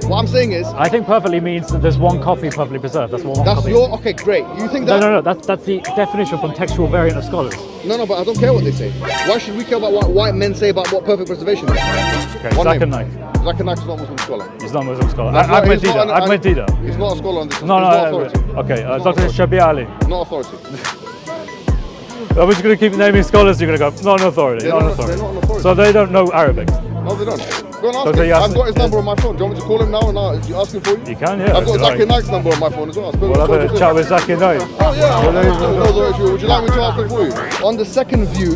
What I'm saying is, I think perfectly means that there's one copy perfectly preserved. That's one that's copy. okay, great. You think that? No. That's the definition from textual variant of scholars. No, but I don't care what they say. Why should we care about what white men say about what perfect preservation is? Okay, Zakir Naik. Zakir Naik is not a Muslim scholar. He's not a Muslim scholar. Ahmed Dida. He's not a scholar on this. No. Authority. Okay, Dr. Shabi Ali. Not authority. I'm just going to keep naming scholars. You're going to go, not an authority. They're not an authority. So they don't know Arabic. No, they don't. Go and ask him. I've got his number on my phone. Do you want me to call him now and ask him for you? You can, yeah. I've got Zakir Naik's number on my phone as well. We'll have a chat with Zakir Naik. Oh yeah. Would you like me to ask him for you? On the second view,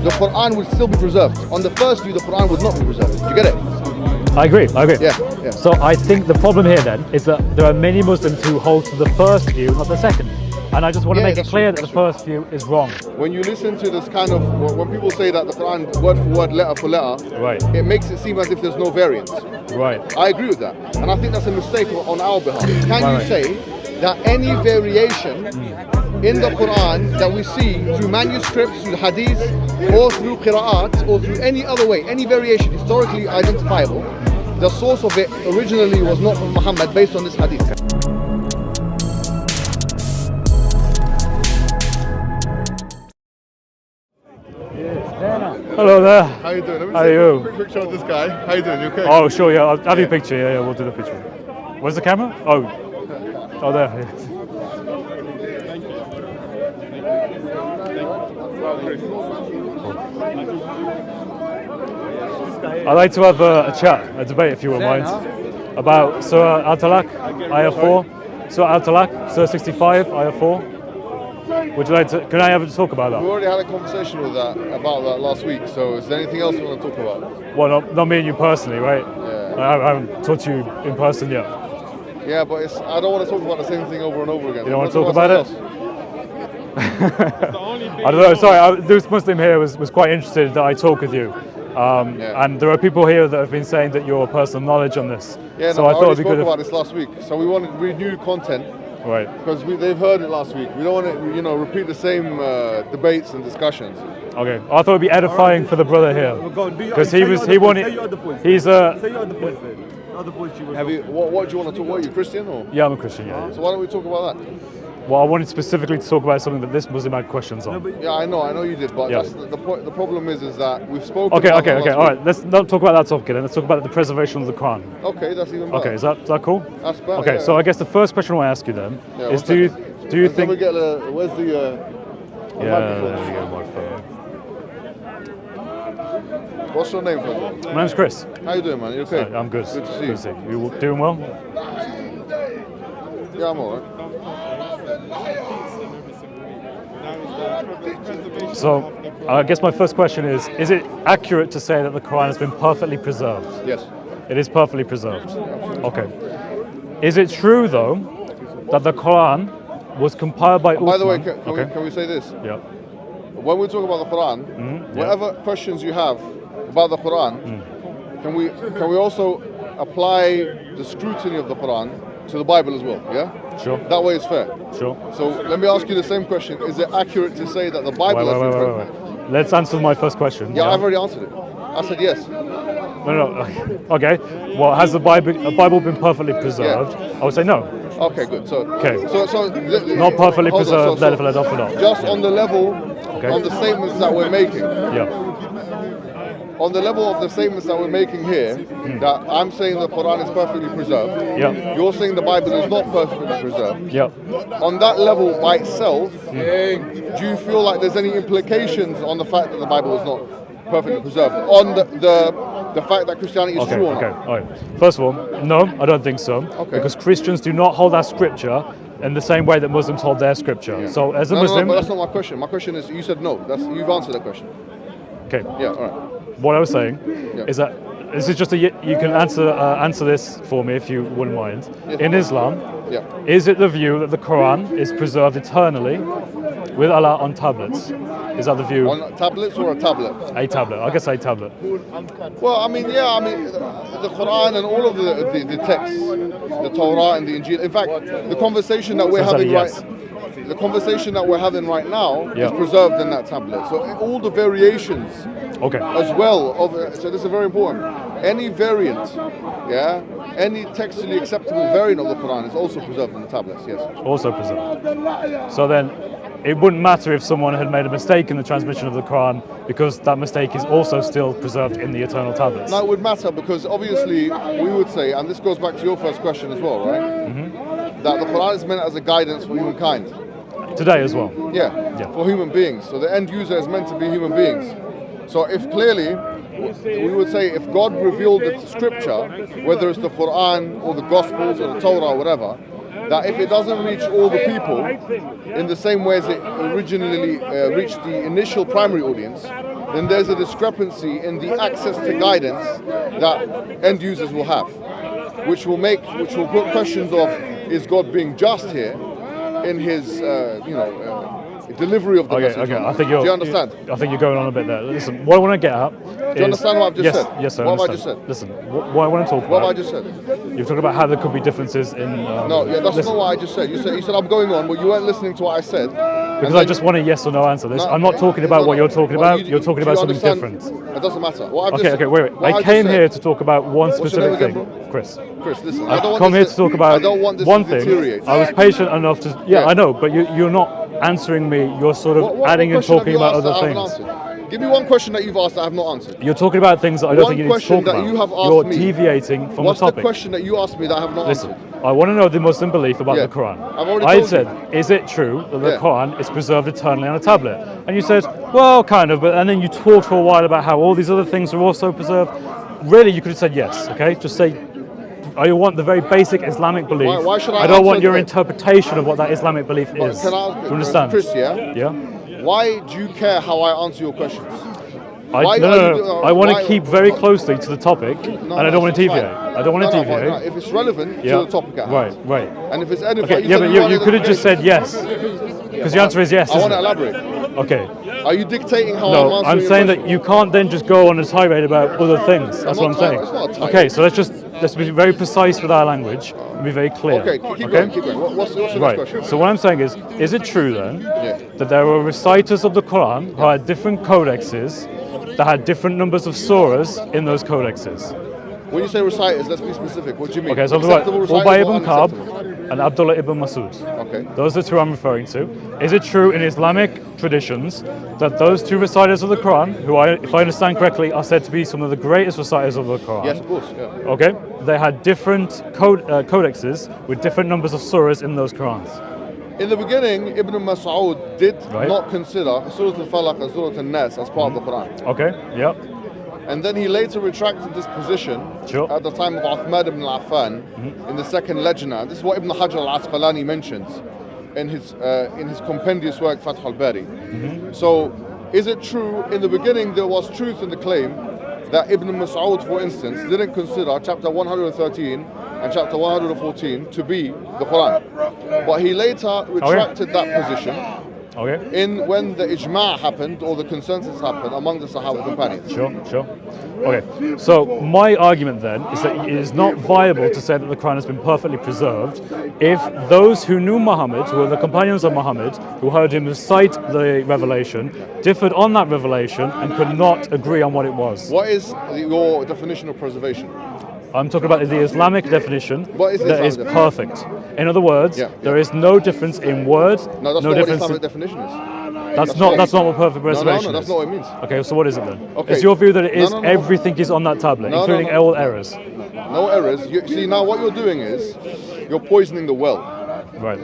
the Quran would still be preserved. On the first view, the Quran would not be preserved. Do you get it? I agree. Yeah. So I think the problem here then is that there are many Muslims who hold to the first view, not the second. And I just want to make it clear that the first view is wrong. When you listen to this kind of, when people say that the Quran word for word, letter for letter, right, it makes it seem as if there's no variance. Right. I agree with that. And I think that's a mistake on our behalf. Can you say that any variation in the Quran that we see through manuscripts, through hadith, or through qira'at, or through any other way, any variation historically identifiable, the source of it originally was not from Muhammad based on this hadith? Hello there. How you doing? How are you? A quick picture of this guy. How you doing? You okay? Oh, sure, yeah. I'll have your picture. Yeah, we'll do the picture. Where's the camera? Oh, there. Yeah. I'd like to have a chat, a debate, if you wouldn't mind, about Surah Al-Talaq, Ayah 4, Surah Al-Talaq, Surah 65, Ayah 4. Would you like to? Can I have a talk about that? We already had a conversation about that last week. So, is there anything else you want to talk about? Well, not me and you personally, right? Yeah. I haven't talked to you in person yet. Yeah, but I don't want to talk about the same thing over and over again. You don't want to talk about it? I don't know. Sorry, this Muslim here was quite interested that I talk with you. And there are people here that have been saying that you're personal knowledge on this. Yeah, so no, I thought it'd be good about this last week. So we want renewed content. Right. Because they've heard it last week. We don't want to, repeat the same debates and discussions. Okay. I thought it'd be edifying for the brother here, because he wanted. He's a. What do you want to talk about? Are you Christian or? Yeah, I'm a Christian. Yeah. So why don't we talk about that? Well, I wanted specifically to talk about something that this Muslim had questions on. Yeah, I know you did, but that's the point. The problem is that we've spoken. Okay. All right. Let's not talk about that topic then. Let's talk about the preservation of the Quran. Okay, that's even better. Okay, is that cool? That's better. Okay, so I guess the first question I want to ask you then is: do you think? We get where's the? There we go. My phone. What's your name, first? My name's Chris. How you doing, man? You okay? I'm good. Good to see you. You doing well? Yeah, I'm alright. So, I guess my first question is it accurate to say that the Quran has been perfectly preserved? Yes. It is perfectly preserved. Okay. Is it true, though, that the Quran was compiled by Uthman? By the way, can we say this? Yeah. When we talk about the Quran, whatever questions you have about the Quran, can we also apply the scrutiny of the Quran to the Bible as well? Yeah. Sure. That way it's fair. Sure. So let me ask you the same question: is it accurate to say that the Bible has been preserved? Let's answer my first question. Yeah, I've already answered it. I said yes. No. Okay. Well, has the Bible been perfectly preserved? I would say no. Okay, good. So not perfectly preserved. Just on the level, on the statements that we're making. Yeah. On the level of the statements that we're making here, that I'm saying the Quran is perfectly preserved. Yeah. You're saying the Bible is not perfectly preserved. Yeah. On that level by itself, do you feel like there's any implications on the fact that the Bible is not perfectly preserved? On the fact that Christianity is true or not? Okay. All right. First of all, no, I don't think so. Okay. Because Christians do not hold our scripture in the same way that Muslims hold their scripture. Yeah. So as a Muslim... No, but that's not my question. My question is, you said no. You've answered that question. Okay. Yeah, all right. What I was saying is that this is just you can answer this for me if you wouldn't mind. Yes. In Islam, is it the view that the Quran is preserved eternally with Allah on tablets? Is that the view? On tablets or a tablet? A tablet. I guess a tablet. Well, I mean, the Quran and all of the texts, the Torah and the Injil. In fact, the conversation that we're having right now is preserved in that tablet. So all the variations as well so this is very important. Any variant, any textually acceptable variant of the Quran is also preserved in the tablets, yes. Also preserved. So then, it wouldn't matter if someone had made a mistake in the transmission of the Quran, because that mistake is also still preserved in the eternal tablets. No, it would matter, because obviously we would say, and this goes back to your first question as well, right? Mm-hmm. That the Quran is meant as a guidance for humankind. Today as well. Yeah, for human beings. So the end user is meant to be human beings. So if clearly, we would say if God revealed the scripture, whether it's the Quran or the Gospels or the Torah or whatever, that if it doesn't reach all the people in the same way as it originally reached the initial primary audience, then there's a discrepancy in the access to guidance that end users will have, which will put questions of, is God being just here in his delivery of the message? Okay. Do you understand? I think you're going on a bit there. Listen, what I want to get at do you understand what I've just said? Yes, I what understand. have I just said? Listen, what I want to talk about... What have I just said? You've talked about how there could be differences in... that's not what I just said. You said I'm going on, but you weren't listening to what I said. Because I just want a yes or no answer. I'm not talking about what you're talking about. You're talking about something different. It doesn't matter. Wait. I came here to talk about one specific thing. Chris, listen. I've come here to talk about I don't want this one to thing. deteriorate. I was patient enough to... Yeah, I know, but you're not answering me. You're sort of adding and talking about other things. Give me one question that you've asked that I have not answered. You're talking about things that I don't think you need to talk about. You have asked you're me, deviating from the topic. What's the question that you asked me that I have not answered? I want to know the Muslim belief about the Quran. I've already I told said, you. is it true that the Quran is preserved eternally on a tablet? And you said, well, kind of, and then you talked for a while about how all these other things are also preserved. Really, you could have said yes, okay? Just say, I want the very basic Islamic belief. Why should I don't want your that? interpretation of what that Islamic belief is. Can Do you understand? Chris, yeah? Yeah? Why do you care how I answer your questions? I want to keep very closely to the topic, and I don't want to deviate. I don't want to deviate. No, if it's relevant to the topic at hand. Right. And if it's edifying, but you could have just said yes, because the answer is yes. I want to elaborate. Okay. Are you dictating how No, I'm answering I'm saying your that you can't then just go on a tirade about other things. That's what I'm saying. It's not a tirade. Okay, so let's be very precise with our language and be very clear. Okay, keep going. What's the next question? So what I'm saying is it true then that there were reciters of the Quran who had different codexes that had different numbers of surahs in those codexes? When you say reciters, let's be specific. What do you mean? Okay, so Ubay ibn Ka'b and Abdullah ibn Masud. Okay. Those are the two I'm referring to. Is it true in Islamic traditions that those two reciters of the Quran, who if I understand correctly, are said to be some of the greatest reciters of the Quran? Yes, of course. Yeah. Okay. They had different codexes with different numbers of surahs in those Qurans. In the beginning, Ibn Mas'ud did not consider Surah Al-Falaq and Surah Al-Nas as part of the Quran. Okay. Yep. And then he later retracted this position at the time of Uthman ibn Affan in the second Lajna. This is what Ibn Hajar al-Asqalani mentions in his compendious work Fath al-Bari. So, is it true in the beginning there was truth in the claim that Ibn Mas'ud, for instance, didn't consider chapter 113 and chapter 114 to be the Quran, but he later retracted that position. When the ijma' happened or the consensus happened among the Sahaba companions. Sure. Okay, so my argument then is that it is not viable to say that the Quran has been perfectly preserved if those who knew Muhammad, who were the companions of Muhammad, who heard him recite the revelation, differed on that revelation and could not agree on what it was. What is your definition of preservation? I'm talking about the Islamic definition that is perfect. In other words, there is no difference in word. No, that's not what Islamic definition is. That's not what perfect preservation is. No, that's not what it means. Okay, so what is it then? It's your view that it is everything is on that tablet, including all errors. No errors. See, now what you're doing is you're poisoning the well. Right.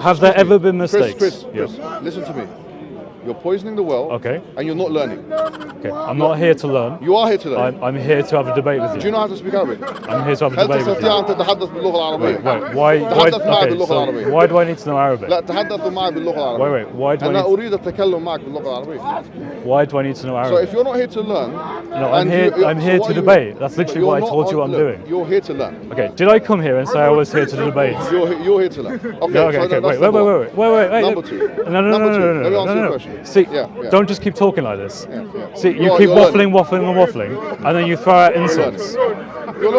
Have there ever been mistakes? Chris, listen to me. You're poisoning the well, and you're not learning. Okay, I'm not here to learn. You are here to learn. I'm here to have a debate with you. Do you know how to speak Arabic? I'm here to have a debate with you. Wait, why do I need to know Arabic? Wait, why do I need to know Arabic? So if you're not here to learn... No, I'm here to debate. That's literally what I told you I'm doing. You're here to learn. Okay, did I come here and say I was here to debate? You're here to learn. Okay, wait. Number two. No. Let me answer your question. See, don't just keep talking like this. See, you keep waffling, and then you throw out insults.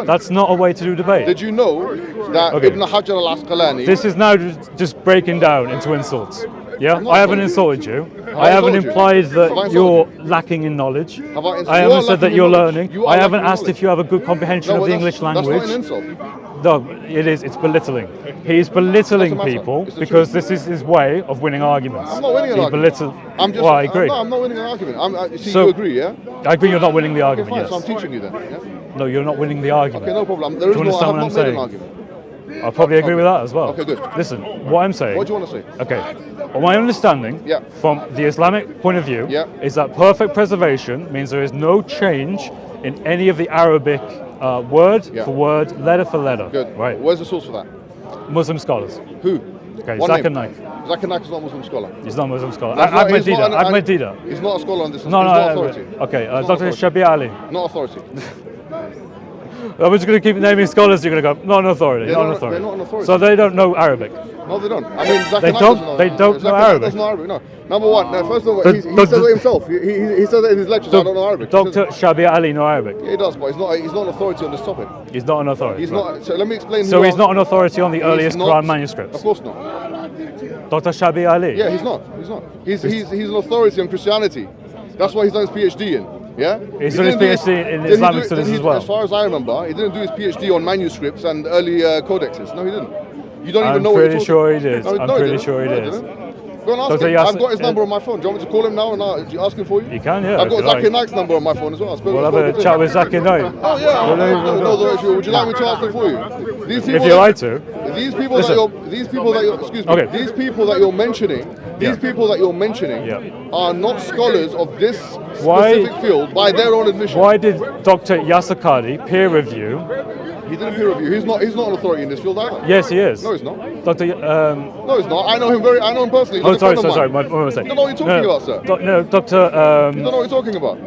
That's not a way to do debate. Did you know that Ibn Hajar al-Asqalani... This is now just breaking down into insults. Yeah, I'm not I haven't insulting insulted you. I I haven't insulted you? implied Have I that you're insulted lacking in knowledge. Have I I insulted you? haven't said that lacking you're in knowledge. learning. You are I haven't lacking in asked if knowledge. you have a good comprehension No, of but the English language. That's not an insult. No, it is. It's belittling. He's belittling Doesn't matter. people It's the because truth. this is his way of winning arguments. I'm not winning an He argument. belittle- Well, I agree. No, I'm not winning an argument. So- you agree, yeah? I agree you're not winning the Okay, argument, fine. yes. So I'm teaching you then. Yeah? No, you're not winning the argument. Okay, no problem. Do you understand I have what not I'm made an saying? argument. I probably agree with that as well. Okay, good. Listen, what I'm saying. What do you want to say? Okay, well, my understanding Yeah. from the Islamic point of view Yeah. is that perfect preservation means there is no change in any of the Arabic word Yeah. for word, letter for letter. Good. Right. Where's the source for that? Muslim scholars. Who? Okay, One Zakir name. Naik. Zakir Naik is not a Muslim scholar. He's not a Muslim scholar. That's not- Ahmed he's not Dida. an- Ahmed Dida. He's not a scholar on this. No, he's no, not authority. okay, He's not Dr. authority. Shabi Ali. Not authority. I'm just going to keep naming scholars. You're going to go, not an authority, They're not an not- authority. they're not an authority. So they don't know Arabic. No, they don't. I mean, Zakir They Naik don't- doesn't they don't Zakir know Naik Arabic. doesn't know Arabic. No. Number one. No, first of all, Does- he does- says it himself. He says it in his lectures. I don't know Arabic. He Dr. says- Shabi Ali know Arabic. Yeah, he does, but he's not an authority on this topic. He's not an authority. He's right. not. So let me explain. So who he's are- not an authority on the he's earliest not- Quran manuscripts. Of course not. Dr. Shabi Ali. Yeah, he's not. He's not. He's an authority on Christianity. That's why he's done his PhD in. Yeah. He's He done his didn't do PhD in did he Islamic do- studies did he- as well. As far as I remember, he didn't do his PhD on manuscripts and early codexes. No, he didn't. You don't even I'm know what you're pretty talking- sure he did. No, I'm no, he pretty didn't. sure he No, did. didn't. Go and ask Dr. him. Yasser- I've got his number on my phone. Do you want me to call him now and ask him for you? You can, yeah. I've if got you like. Zakir Naik's number on my phone as well. We'll have a chat with Zakir Naik. Oh yeah. No, would you like me to ask him for you? These people If you like to. These people Listen. these people that you're, excuse me, Okay. these people that you're mentioning, Yeah. are not scholars of this Why- specific field by their own admission. Why did Dr. Yasser Qadi peer review? He didn't peer review. He's not an authority in this field either. Yes, he is. No, he's not. Dr. No, he's not. I know him personally. He's Oh, a sorry, friend of sorry, mine. my mistake. You don't know what you're talking about, sir. No, Dr. You don't know what you're talking about.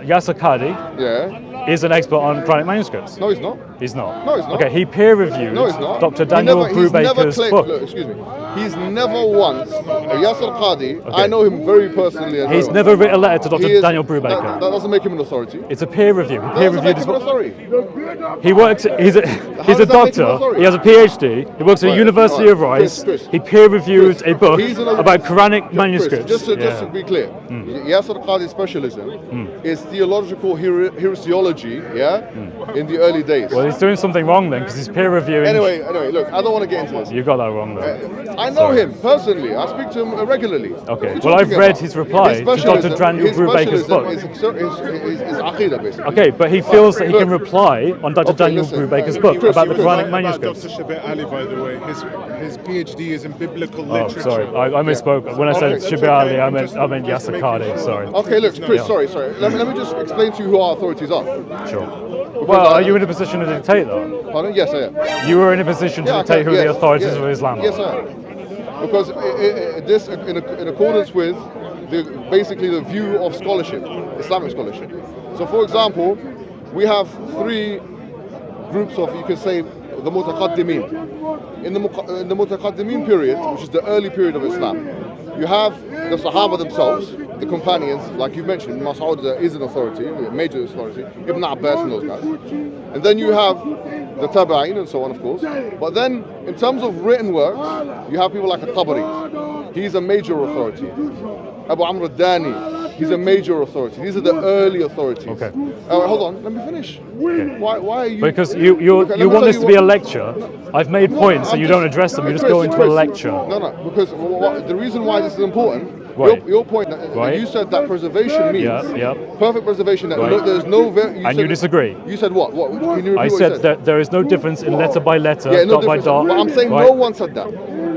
Yasser Qadi Yeah. is an expert on Quranic manuscripts. No, he's not. He's not. No, he's not. Okay, he peer reviewed No, he's not. Dr. He Daniel he's never Brubaker's claimed, book. Look, excuse me. He's never once, Yasser Qadi, I know him very personally. He's never written a letter to Dr. He is- Daniel Brubaker. That doesn't make him an authority. It's a peer review. He That peer doesn't reviewed make his him an book. authority. He works. He's a does that make him doctor. authority? He has a PhD. He works at the Right, University right. of Rice. Chris. He peer reviewed Chris, a book he's an- about Quranic Chris, manuscripts. just to Yeah. be clear, Yasser Qadi's specialism is theological heresiology, yeah, in the early days. Well, he's doing something wrong then because he's peer reviewing. Anyway, look, I don't want to get into this. You got that wrong though. I know Sorry. him personally. I speak to him regularly. Okay. What are you Well, I've talking read about? his reply to Dr. specialism- Daniel his Brubaker's specialism book. is Aqidah, basically. Okay, but he feels that he Look. can reply on Dr. Okay, Daniel listen, Brubaker's Chris, book about the Chris, Quranic About manuscripts. Dr. Shabir Ali, by the way, his PhD is in biblical Oh, literature. sorry, I misspoke. When I said Okay. Shabir Ali, I Just- meant just Yasser making Qadi. sure. Sorry. Okay, look, Chris, Yeah. sorry. Let me just explain to you who our authorities are. Sure. Well, are you in a position to dictate though? Pardon? Yes, I am. You were in a position to Yeah, I dictate can- who the yes, authorities yes. of Islam are. Yes, I am. Because this, in accordance with basically the view of scholarship, Islamic scholarship. So, for example, we have three groups of, you could say, the mutaqaddimin. In the mutaqaddimin period, which is the early period of Islam, you have the Sahaba themselves, the companions, like you mentioned, Mas'ud is an authority, a major authority, Ibn Abbas and those guys. And then you have the Tabi'in and so on, of course. But then, in terms of written works, you have people like Tabari. He's a major authority. Abu Amr al-Dani, he's a major authority. These are the early authorities. Okay. Hold on, let me finish. Why are you... Because you Okay, let me want tell this you to be a what- lecture. I've made points and I'm you just- don't address them. You just Chris, go into Chris, a lecture. No, because the reason why this is important, Right. your point, Right. you said that preservation means Yeah. perfect preservation. That Right. there's no... And you disagree. You said what? What? Can you repeat I what you said that there is no difference in letter by letter, Yeah, no dot by difference. dot. But I'm saying right? no one said that.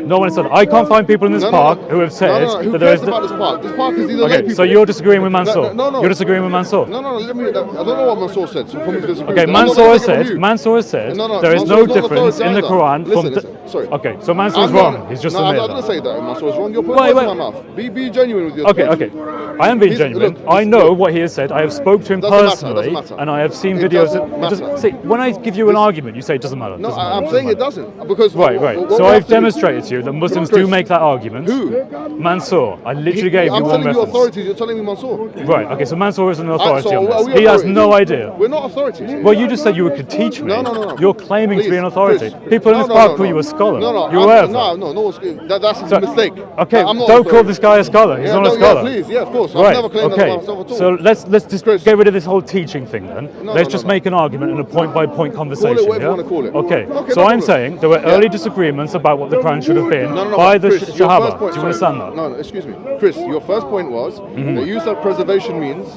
No one said. I can't find people in this park who have said Who that there cares is. about this park? This park is these are lay Okay, people. so you're disagreeing with Mansour. No. You're disagreeing with Mansour. No, let me... I don't know what Mansour said, so for me to disagree. Okay, I'm not Mansour gonna has take it from said. you. Mansour has said No, there is Mansour no is not difference authority in the either. Quran Listen, from. sorry. Okay, so Mansour's I'm wrong. not- He's just no, I'm admitted not going to that. say that Mansour's wrong. You're putting Wait, words in wait. my mouth. Be genuine with your Okay, speech. okay. I am being He's- genuine. look, I he's- know what he has said. I have spoke to him Doesn't matter, personally, doesn't matter. and I have seen It videos. doesn't matter. See, when I give you an argument, you say it doesn't matter. No, doesn't matter, I'm doesn't saying it matter. doesn't. Because Right. what So we have I've to do- demonstrated to you that Muslims do make that argument. Who? Mansour. I literally gave you I'm one telling you reference. authorities, you're telling me Mansour. Right, okay, so Mansour isn't an authority So on are this. we He has authorities? no idea. We're not authorities. Well, you just said you could teach me. No. You're claiming to be an Please, authority. Chris. People in No, this no, park no, call no. you a scholar. No, You're aware of that? That's So- a mistake. Okay, I'm not don't call authority. this guy a scholar. He's Yeah, not no, a scholar. Yeah, please, yeah, of course. Right. I've never claimed that Okay. about myself at all. So let's just Chris. get rid of this whole teaching thing then. Let's just make an argument and a point-by-point conversation. whatever you yeah? wanna call it. Okay. Okay, So no I'm problem. saying there were early disagreements about what the Quran should have been by the Chris, your Sahaba. first point- Do you understand that? No, excuse me. Chris, your first point was that you said preservation means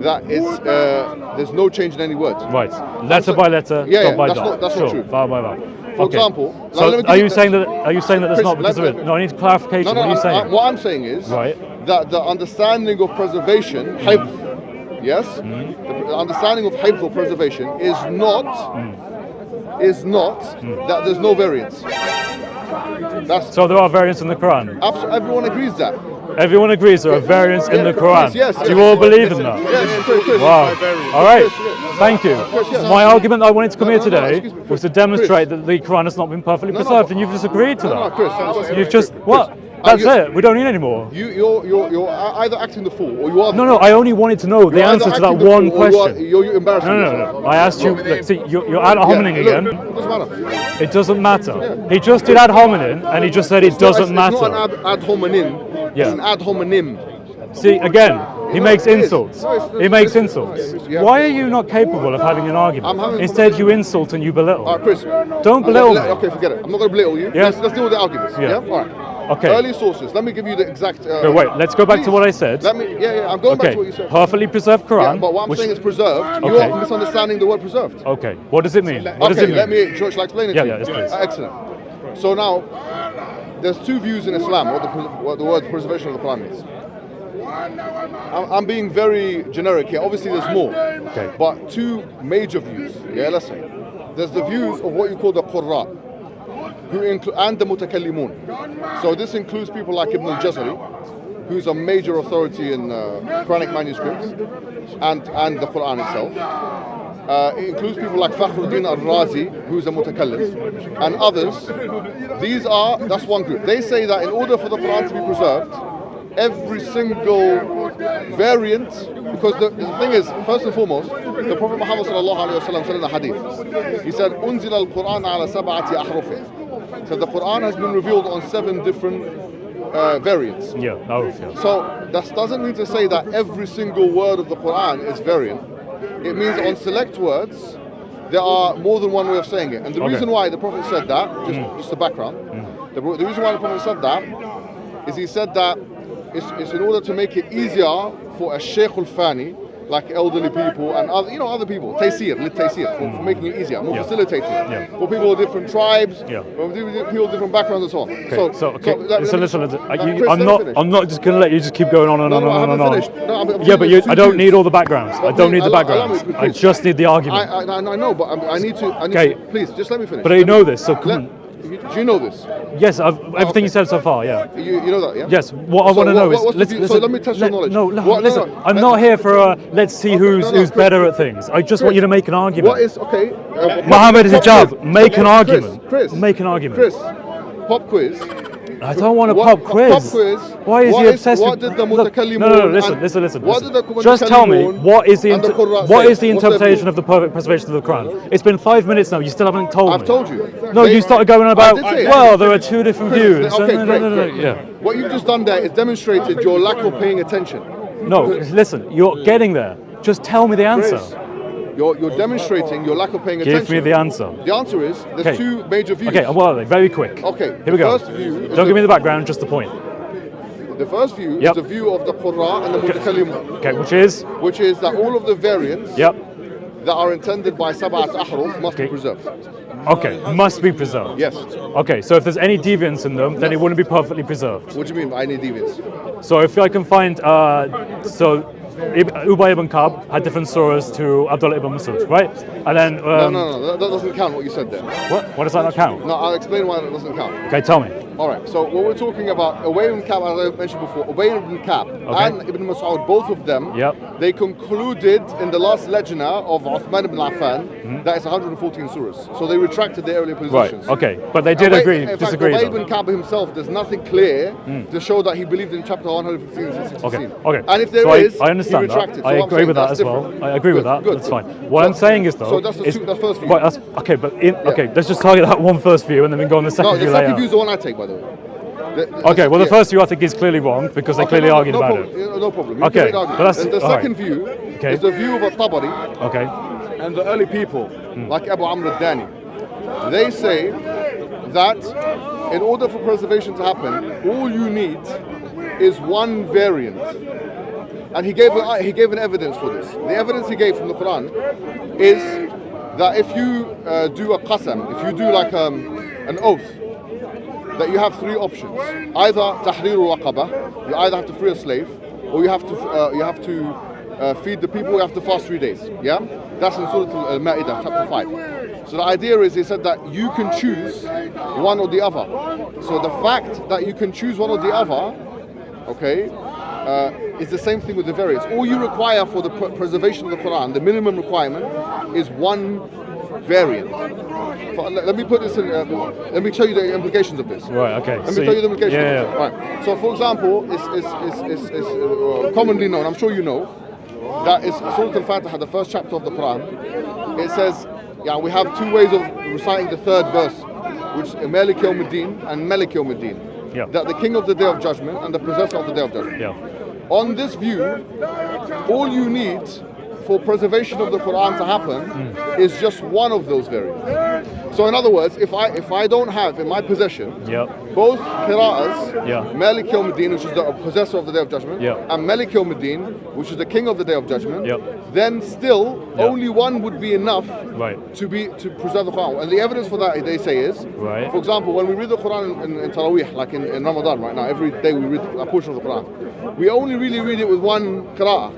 that it's there's no change in any words. Right. Letter by letter, Yeah, dot by that's dot. not sure. true. Bar by bar. For example, So let me give are you you the- saying that that's Chris, not because of let- it? No, I need clarification. No, What are you saying? what I'm saying is Right. that the understanding of preservation, hifz, yes, the understanding of hifz or preservation is not that there's no variance. That's So there are variants in the Quran. everyone agrees that. Everyone agrees there are variants in the Quran. Yes, Do you all believe in that? Yes, Chris. Wow. All right. Chris, yes. Thank you. Chris, yes. My argument I wanted to come here no, today excuse me, was to Chris. demonstrate that the Quran has not been perfectly preserved, and you've just agreed to No, that. Chris. You've just Chris, what? That's you- it. We don't need any more. You're either acting the fool or you are. No. I only wanted to know the You're either answer to that acting the one fool or question. You're embarrassing No. yourself. I asked you. Look, see, you're ad hominem Yeah, again. look, it doesn't matter. It doesn't matter. He just did ad hominem, and he just said it doesn't It's matter. not an ad hominem. Yeah. It's an ad hominem. See, again, he makes it is. insults. No, it's- He makes insults. Yeah. Why are you not capable of having an I'm argument? having a Instead, you conversation. insult and you belittle. Chris. Don't belittle me. Okay, forget it. I'm not going to belittle you. Yeah. Let's deal with the arguments. Yeah. Yeah. All right. Okay. Early sources. Let me give you the exact. Okay, wait, let's go back to please. what I said. Let me. Yeah. I'm going back Okay, to what you said. perfectly preserved Quran. Yeah, but what I'm which- saying is preserved. Okay. You're misunderstanding the word preserved. Okay, what does it mean? What does Okay, it mean? let me. Shall I explain it Yeah, to you? yeah, yes, please. Excellent. So now, there's two views in Islam what the word preservation of the Quran means. I'm being very generic here. Obviously, there's more. Okay. But two major views. Yeah, let's say. There's the views of what you call the Qurra, and the Mutakallimun. So this includes people like Ibn al-Jazari, who's a major authority in Quranic manuscripts and the Quran itself. It includes people like Fakhruddin al-Razi, who's a mutakallim, and others. That's one group. They say that in order for the Quran to be preserved, every single variant, because the thing is, first and foremost, the Prophet Muhammad sallallahu alaihi wasallam said in the hadith, he said, "Unzil al-Quran ala sab'ati ahrufin." So the Quran has been revealed on 7 different variants. Yeah, no, yeah. So that doesn't mean to say that every single word of the Quran is variant. It means on select words, there are more than one way of saying it. And the reason why the Prophet said that, just the background, the reason why the Prophet said that is he said that it's in order to make it easier for a Shaykh al-Fani, like elderly people and other people, taysir, for making it easier, more facilitating, for people of different tribes, for people of different backgrounds and so on. Okay. Listen. Chris, I'm not just going to let you just keep going on and on I and on haven't and finished. on. No, I'm Yeah, but finished I two don't views. need all the backgrounds. I don't need the Allow backgrounds. me, I please. just need the argument. I know, but I need to. Okay. Please, just let me finish. But I know this, so come on. Do you know this? Yes, everything you said so far, yeah. You know that, yeah? Yes, what I want to know is... So let me test your knowledge. No, listen, I'm not here for let's see who's better at things. I just want you to make an argument. What is, okay... Muhammad is Hijab, quiz. make an argument. Chris, Make an argument. Chris, pop quiz. I don't want a pop quiz. Pop quiz. Why is he obsessed What with... did the Look, mutakallimun... No, listen. What did the Just tell me, mutakallimun what is the and the Qur'an what say? is the What's their interpretation view? of the perfect preservation of the Quran? It's been 5 minutes now, you still haven't told me. I've told you. No, you started going on about, I did say it. well, there are 2 different views. Okay, No, great. yeah. What you've just done there is demonstrated your lack of paying attention. No, listen, you're getting there. Just tell me the answer. Chris, you're demonstrating your lack of paying attention. Give me the answer. The answer is there's Okay. 2 major views. Okay, what are they? Very quick. Okay, Here we go. first view is Don't give me the background, just the point. The first view Yep. is the view of the Qur'an and the Mutakallimun, Okay, which is that all of the variants Yep. that are intended by Sab'at Ahruf must be Okay. preserved. Okay, must be preserved. Yes. Okay, so if there's any deviance in them, then it wouldn't be perfectly preserved. What do you mean by any deviance? So if I can find, so Ubay ibn Ka'b had different surahs to Abdullah ibn Mas'ud, right? And then no, that doesn't count what you said there. What does that not count? No, I'll explain why that doesn't count. Okay, tell me. All right, so what we're talking about, Ubay ibn Ka'b, as I mentioned before, Ubay ibn Ka'b and Ibn Mas'ud, both of them, they concluded in the last lejna of Uthman ibn Affan that it's 114 surahs. So they retracted their earlier positions. Right, okay, but they did disagree. Ubay ibn Ka'b himself, there's nothing clear to show that he believed in chapter 115 and 16. Okay. And if there is, I understand he retracted. that. I agree with that as well. I agree with that. That's fine. What I'm saying is though, so that's the first view. Right, okay, but let's just target that one first view and then we go on the second view later. No, the second view is the one I take, by the way. The first view I think is clearly wrong because they clearly argued about it. No problem. Okay, but that's the second view is the view of At-Tabari and the early people, like Abu Amr al-Dani. They say that in order for preservation to happen, all you need is one variant. And he gave an evidence for this. The evidence he gave from the Quran is that if you do a qasam, if you do like an oath, that you have three options: either tahriru raqabah, you either have to free a slave, or you have to feed the people. You have to fast 3 days. Yeah, that's in Surah Al-Ma'idah, chapter 5. So the idea is, he said that you can choose one or the other. So the fact that you can choose one or the other, is the same thing with the variants. All you require for the preservation of the Quran, the minimum requirement, is one variant. Let me put this in. Let me show you the implications of this. Right. Okay. Let me tell you the implications. Right. So, for example, it's commonly known. I'm sure you know that is Surah Al-Fatiha, the first chapter of the Quran. It says, we have two ways of reciting the third verse, which is Malik Yawmuddin and Malik Yawmuddin. That the King of the Day of Judgment and the Possessor of the Day of Judgment. On this view, all you need for preservation of the Quran to happen is just one of those variants. So in other words, if I don't have in my possession both qira'as, Malik Yawmuddin, which is the possessor of the Day of Judgment, and Malik Yawmuddin, which is the King of the Day of Judgment, then still only one would be enough to preserve the Quran. And the evidence for that, they say, is, for example, when we read the Quran in Taraweeh, like in Ramadan right now, every day we read a portion of the Quran, we only really read it with one qira'ah.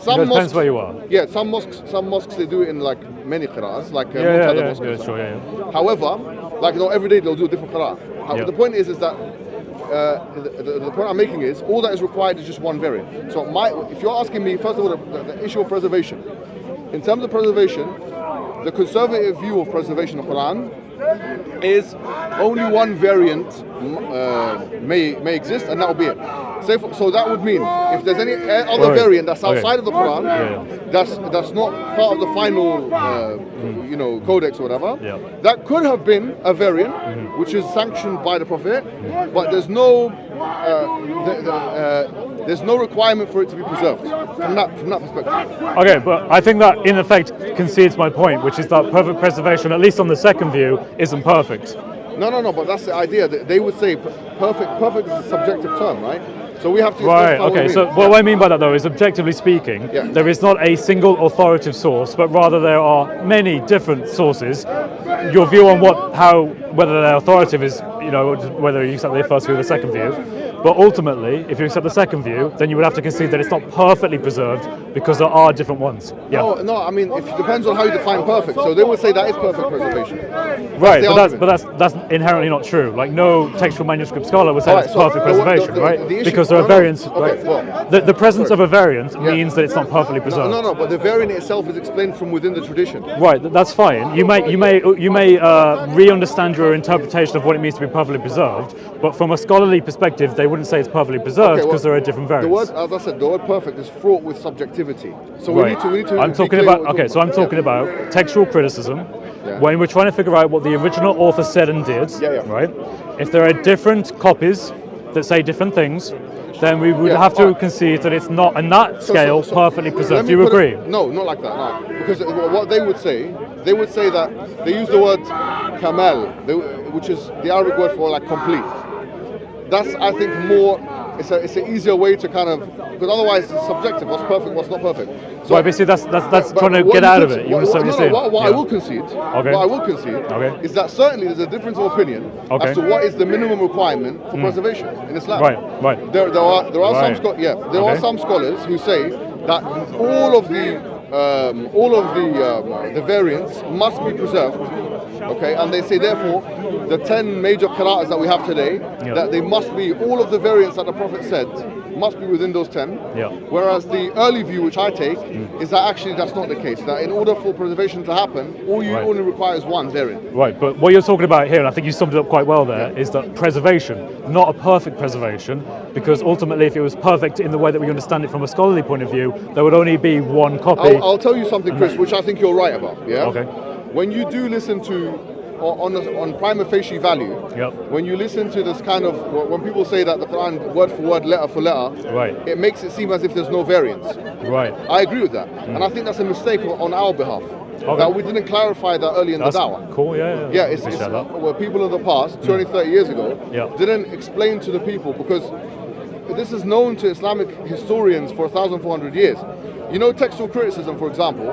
Some mosques, depends where you are. Yeah, some mosques they do it in like many qira'ahs, like mosques. However, like every day they'll do a different qira'ah. The point is that the point I'm making is all that is required is just one variant. So if you're asking me, first of all, the issue of preservation. In terms of preservation, the conservative view of preservation of Quran is only one variant may exist, and that will be it. So that would mean if there's any other variant that's outside of the Quran, that's not part of the final codex or whatever, that could have been a variant which is sanctioned by the Prophet, but there's no requirement for it to be preserved from that perspective. Okay, but I think that in effect concedes my point, which is that perfect preservation, at least on the second view, isn't perfect. No, but that's the idea. They would say perfect is a subjective term, right? So we have to... Right, okay, so what I mean by that though is, objectively speaking, there is not a single authoritative source, but rather there are many different sources. Your view on whether they're authoritative is, whether you accept the first view or the second view. But ultimately, if you accept the second view, then you would have to concede that it's not perfectly preserved because there are different ones. No, I mean, it depends on how you define perfect. So they would say that is perfect preservation. Right, but that's inherently not true. Like no textual manuscript scholar would say that's perfect preservation, right? Because there are variants. Okay, right? The presence of a variant means that it's not perfectly preserved. No, but the variant itself is explained from within the tradition. Right, that's fine. You may re-understand your interpretation of what it means to be perfectly preserved, but from a scholarly perspective, they wouldn't say it's perfectly preserved because there are different variants. As I said, the word perfect is fraught with subjectivity. So we need to. I'm talking about textual criticism. When we're trying to figure out what the original author said and did, right? If there are different copies that say different things, then we would have to concede that it's not, on that scale, perfectly preserved. Do you agree? No, not like that. No. Because what they would say that they use the word kamal, which is the Arabic word for like complete. That's, I think, more. It's an easier way to kind of, because otherwise it's subjective. What's perfect? What's not perfect? So basically, that's trying to get out of it. What I will concede is that certainly there's a difference of opinion as to what is the minimum requirement for preservation in Islam. Right. There are some scholars who say that all of the variants must be preserved. Okay, and they say therefore the 10 major qira'ahs that we have today, that they must be, all of the variants that the Prophet said must be within those 10. Whereas the early view, which I take, is that actually that's not the case. That in order for preservation to happen, all you only require is one variant. Right, but what you're talking about here, and I think you summed it up quite well there, is that preservation, not a perfect preservation, because ultimately if it was perfect in the way that we understand it from a scholarly point of view, there would only be one copy. I'll tell you something, Chris, which I think you're right about. Yeah. Okay. When you do listen to, on prima facie value, when you listen to this kind of, when people say that the Quran word for word, letter for letter, it makes it seem as if there's no variance. Right. I agree with that. And I think that's a mistake on our behalf. That we didn't clarify that early in the da'wah. Cool, yeah. It's where people in the past, 20, 30 years ago, didn't explain to the people, because this is known to Islamic historians for 1,400 years. You know, textual criticism, for example,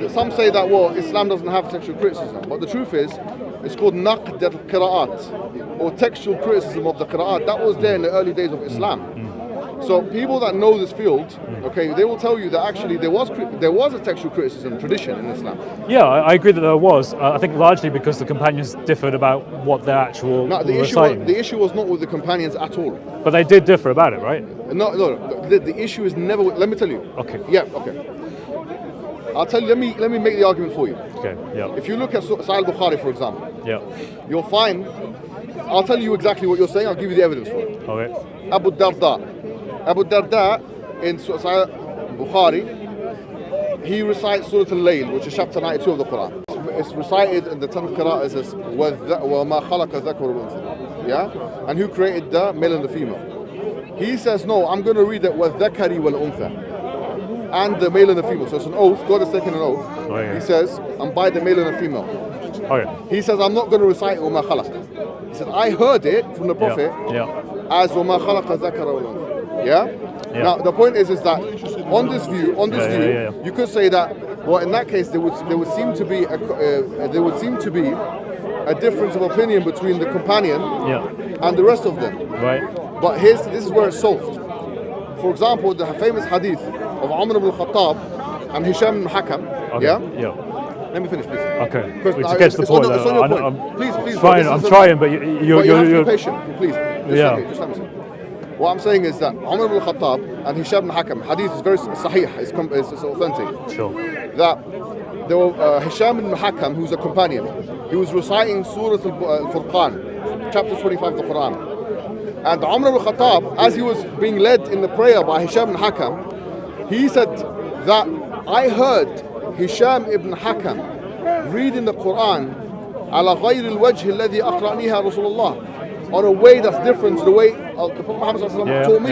some say that, well, Islam doesn't have textual criticism, but the truth is, it's called naqd al-qira'at, or textual criticism of the qira'at. That was there in the early days of Islam. So people that know this field, okay, they will tell you that actually there was a textual criticism tradition in Islam. Yeah, I agree that there was. I think largely because the companions differed about what their actual the issue was not with the companions at all. But they did differ about it, right? No. The issue is never. Let me tell you. Okay. Yeah. Okay. I'll tell you. Let me make the argument for you. Okay. Yeah. If you look at Sahih Bukhari, for example, you'll find. I'll tell you exactly what you're saying. I'll give you the evidence for it. Okay. Abu Darda in Sahih Bukhari, he recites Surah Al-Layl, which is chapter 92 of the Quran. It's recited in the 10th qira'ah as وَمَا خَلَقَ ذَكَرُ وَالْأُنْثَى. Yeah? And who created the male and the female? He says, no, I'm going to read it وَالذَّكَرِ وَالْأُنْثَى. And the male and the female. So it's an oath. God is taking an oath. He says, I'm by the male and the female. He says, I'm not going to recite وَمَا خَلَقَ. He said, I heard it from the Prophet as وَمَا خَلَقَ ذَكَرَ وَالْأُنْثَى. Now the point is that on this view, you could say that, well, in that case there would seem to be a difference of opinion between the companion and the rest of them. Right. But this is where it's solved. For example, the famous hadith of Umar ibn al-Khattab and Hisham ibn Hakam. Let me finish, please. Okay. We to get to the point. It's on your point. Please. Fine, I'm trying, but you're you have to be patient, please. Just let me say. What I'm saying is that Umar ibn al-Khattab and Hisham ibn Hakam, hadith is very sahih, it's authentic. Sure. That there were Hisham ibn Hakam, who's a companion, he was reciting Surah Al-Furqan, chapter 25 of the Quran. And Umar ibn al-Khattab, as he was being led in the prayer by Hisham ibn Hakam, he said that I heard Hisham ibn Hakam reading the Quran على غير الوجه الذي أقرأنيها رسول الله, on a way that's different to the way the Prophet Muhammad taught me.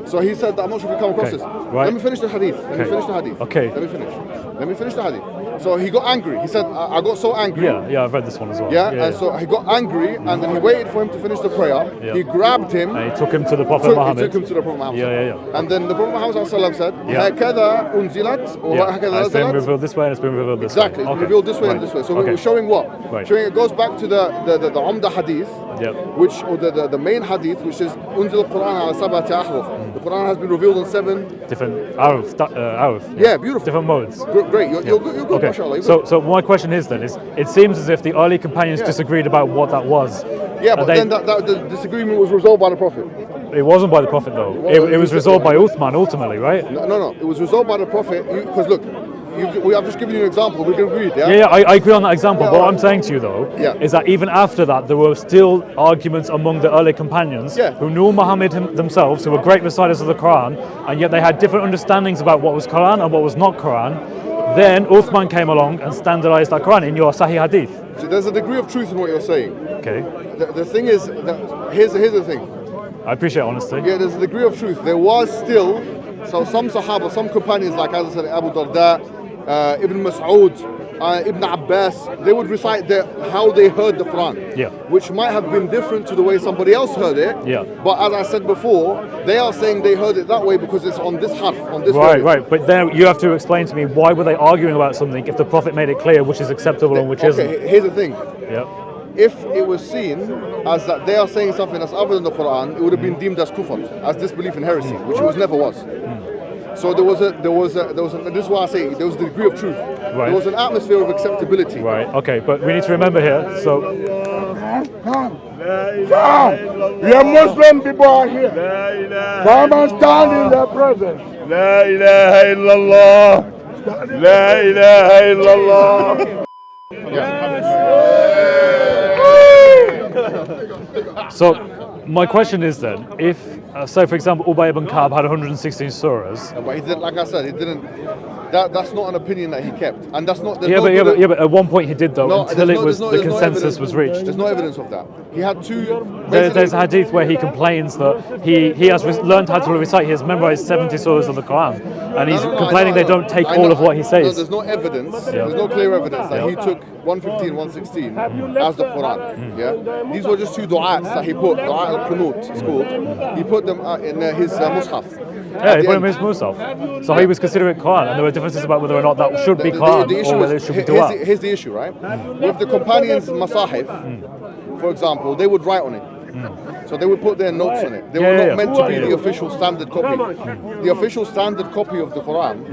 So he said that, I'm not sure if you come across this. Right. Let me finish the hadith. Let me finish the hadith. So he got angry. He said, I got so angry. Yeah, I've read this one as well. So he got angry, and then he waited for him to finish the prayer. He grabbed him. And he took him to the Prophet Muhammad. And then the Prophet Muhammad said, هكذا أنزلت وهكذا It's been revealed this way and it's been revealed this way. Exactly, revealed this way and this way. So we're showing what? Showing it goes back to the Umda hadith, which, or the main hadith, which is أنزل القرآن على سبعة أحرف. The Quran has been revealed in 7 different aruf. Yeah, beautiful. Different modes. Great, you're good. Okay. So my question is then, it seems as if the early companions disagreed about what that was. Yeah, but then the disagreement was resolved by the Prophet. It wasn't by the Prophet though. Well, it was resolved by Uthman ultimately, right? No. It was resolved by the Prophet because look, I've just given you an example. We can agree, I agree on that example. But what I'm saying to you though is that even after that, there were still arguments among the early companions who knew Muhammad themselves, who were great reciters of the Quran, and yet they had different understandings about what was Quran and what was not Quran. Then Uthman came along and standardized that Quran in your Sahih Hadith. So there's a degree of truth in what you're saying. Okay. The thing is, here's the thing. I appreciate honesty. Yeah, there's a degree of truth. There was still, so some Sahaba, some companions, like as I said, Abu Darda, Ibn Mas'ud, Ibn Abbas, they would recite how they heard the Quran, which might have been different to the way somebody else heard it. But as I said before, they are saying they heard it that way because it's on this harf, on this way. Right. But then you have to explain to me, why were they arguing about something if the Prophet made it clear which is acceptable and which isn't? Okay, here's the thing. If it was seen as that they are saying something that's other than the Quran, it would have been deemed as kufr, as disbelief in heresy, which it never was. So this is why I say there was the degree of truth. Right. There was an atmosphere of acceptability. Right. Okay, but we need to remember here. So We are Muslim people are here. Come and stand in their presence. La ilaha illallah. La ilaha illallah. So my question is then, if, say for example, Ubay ibn Ka'b had 116 surahs. But he didn't, like I said, he didn't. That's not an opinion that he kept, and that's not. But at one point he did though, No, until the consensus evidence. was reached. There's no evidence of that. He had two. There's a hadith where he complains that he has learned how to recite. He has memorized 70 surahs of the Quran, and he's complaining they don't take all of what he says. No, there's no evidence. There's no clear evidence that he took 115, 116 as the Quran. Yeah, these were just two du'ats that he put. Du'a al-Qunut, it's called. He put them in his mushaf. Yeah, he put him in his Musaf. So he was considering Quran, and there were differences about whether or not that should be Quran or whether it should be Dua. Here's the issue, right? With the companions' masahif, for example, they would write on it. So they would put their notes on it. They were not meant to be the official standard copy. The official standard copy of the Quran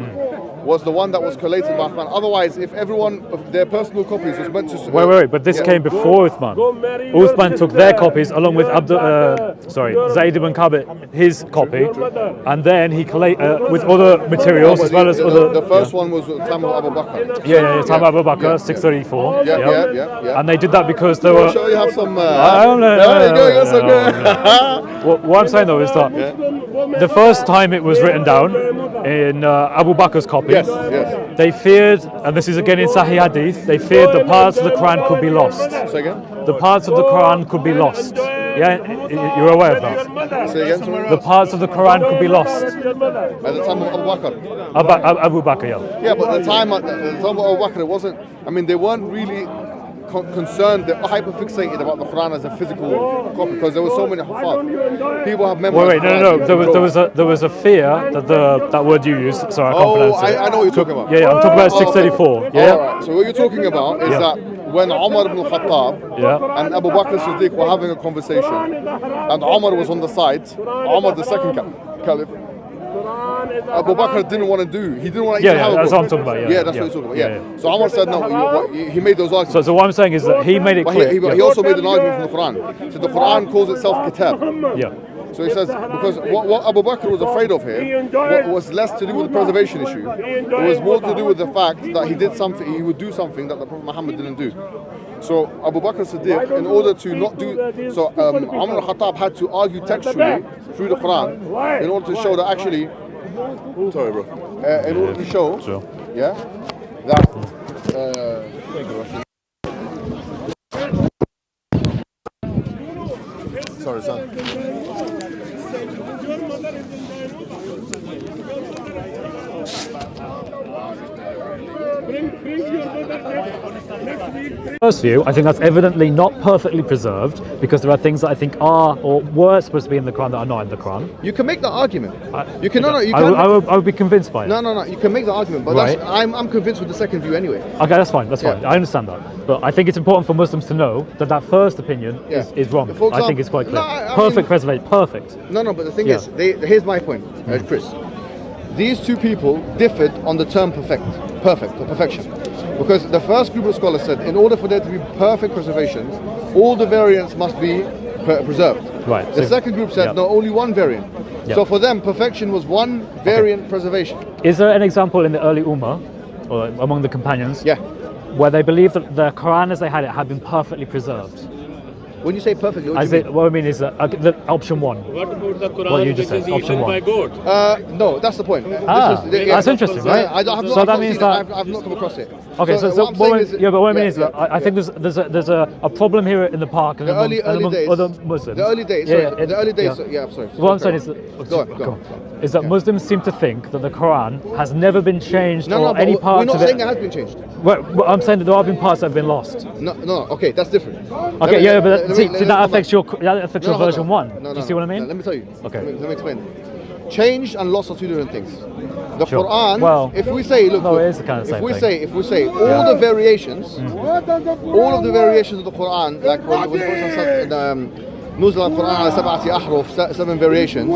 was the one that was collated by Uthman. Otherwise, if everyone of their personal copies was meant to... Wait, but this came before Uthman. Uthman took their copies along with Zayd ibn Ka'b, his copy, and then he collated with other materials as well as other... The first one was at the time of Abu Bakr. Yeah, time of Abu Bakr, 634. Yeah. And they did that because they were... I'm sure you have some... What I'm saying though is that the first time it was written down in Abu Bakr's copy, they feared, and this is again in Sahih Hadith, they feared the parts of the Quran could be lost. Say again? The parts of the Quran could be lost. Yeah, you're aware of that? Say again, sorry? The parts of the Quran could be lost. At the time of Abu Bakr? Abu Bakr, yeah. Yeah, but at the time of Abu Bakr, it wasn't, I mean, they weren't really concerned, they're hyperfixated about the Quran as a physical copy because there were so many hafaz. People have memorized. No. There was a fear that that word you used. Sorry, I can't pronounce it. I know what you're talking about. Yeah, I'm talking about 634. Yeah. All right. So what you're talking about is that when Umar ibn al-Khattab and Abu Bakr as-Siddiq were having a conversation, and Umar was on the side, Umar the second caliph. Abu Bakr didn't want to do. He didn't want to. That's what I'm talking about. Yeah, that's what you're talking about. So Umar said no. He made those arguments. So what I'm saying is that he made it clear. He also made an argument from the Quran. So the Quran calls itself Kitab. Yeah. So he says, because what Abu Bakr was afraid of here was less to do with the preservation issue. It was more to do with the fact that he would do something that the Prophet Muhammad didn't do. So Abu Bakr Siddiq, in order to not do, Umar al-Khattab had to argue textually through the Quran in order to show that actually, in order to show, sorry, son. First view, I think that's evidently not perfectly preserved because there are things that I think are or were supposed to be in the Quran that are not in the Quran. You can make that argument. I would be convinced by it. No. You can make the argument, but I'm convinced with the second view anyway. Okay, that's fine. I understand that. But I think it's important for Muslims to know that first opinion is wrong. Example, I think it's quite clear. Perfect preservation. Perfect. No, but the thing is, here's my point, Chris. These two people differed on the term perfect or perfection. Because the first group of scholars said, in order for there to be perfect preservation, all the variants must be preserved. Right. The second group said, no, only one variant. So for them, perfection was one variant preservation. Is there an example in the early Ummah, or among the companions, where they believed that the Quran as they had it had been perfectly preserved? When you say perfectly, what do you mean? What I mean is that option one. What about the Quran what you just said, option one. by God? No, that's the point. That's interesting, right? I've not come across it. Okay, what I mean is that I think there's a problem here in the park and among other Muslims. The early days. I'm sorry. What I'm saying is that is that Muslims seem to think that the Quran has never been changed or any part of it. We're not saying it has been changed. Well, I'm saying that there have been parts that have been lost. No. Okay, that's different. Okay, but that affects your version one. Do you see what I mean? Let me tell you. Okay. Let me explain it. Changed and lost are two different things. The Quran, if we say, look, it is the kind of same thing. If we say all the variations, all of the variations of the Quran, like when the Prophet said, Nuzul al-Quran ala sab'ati ahruf, 7 variations,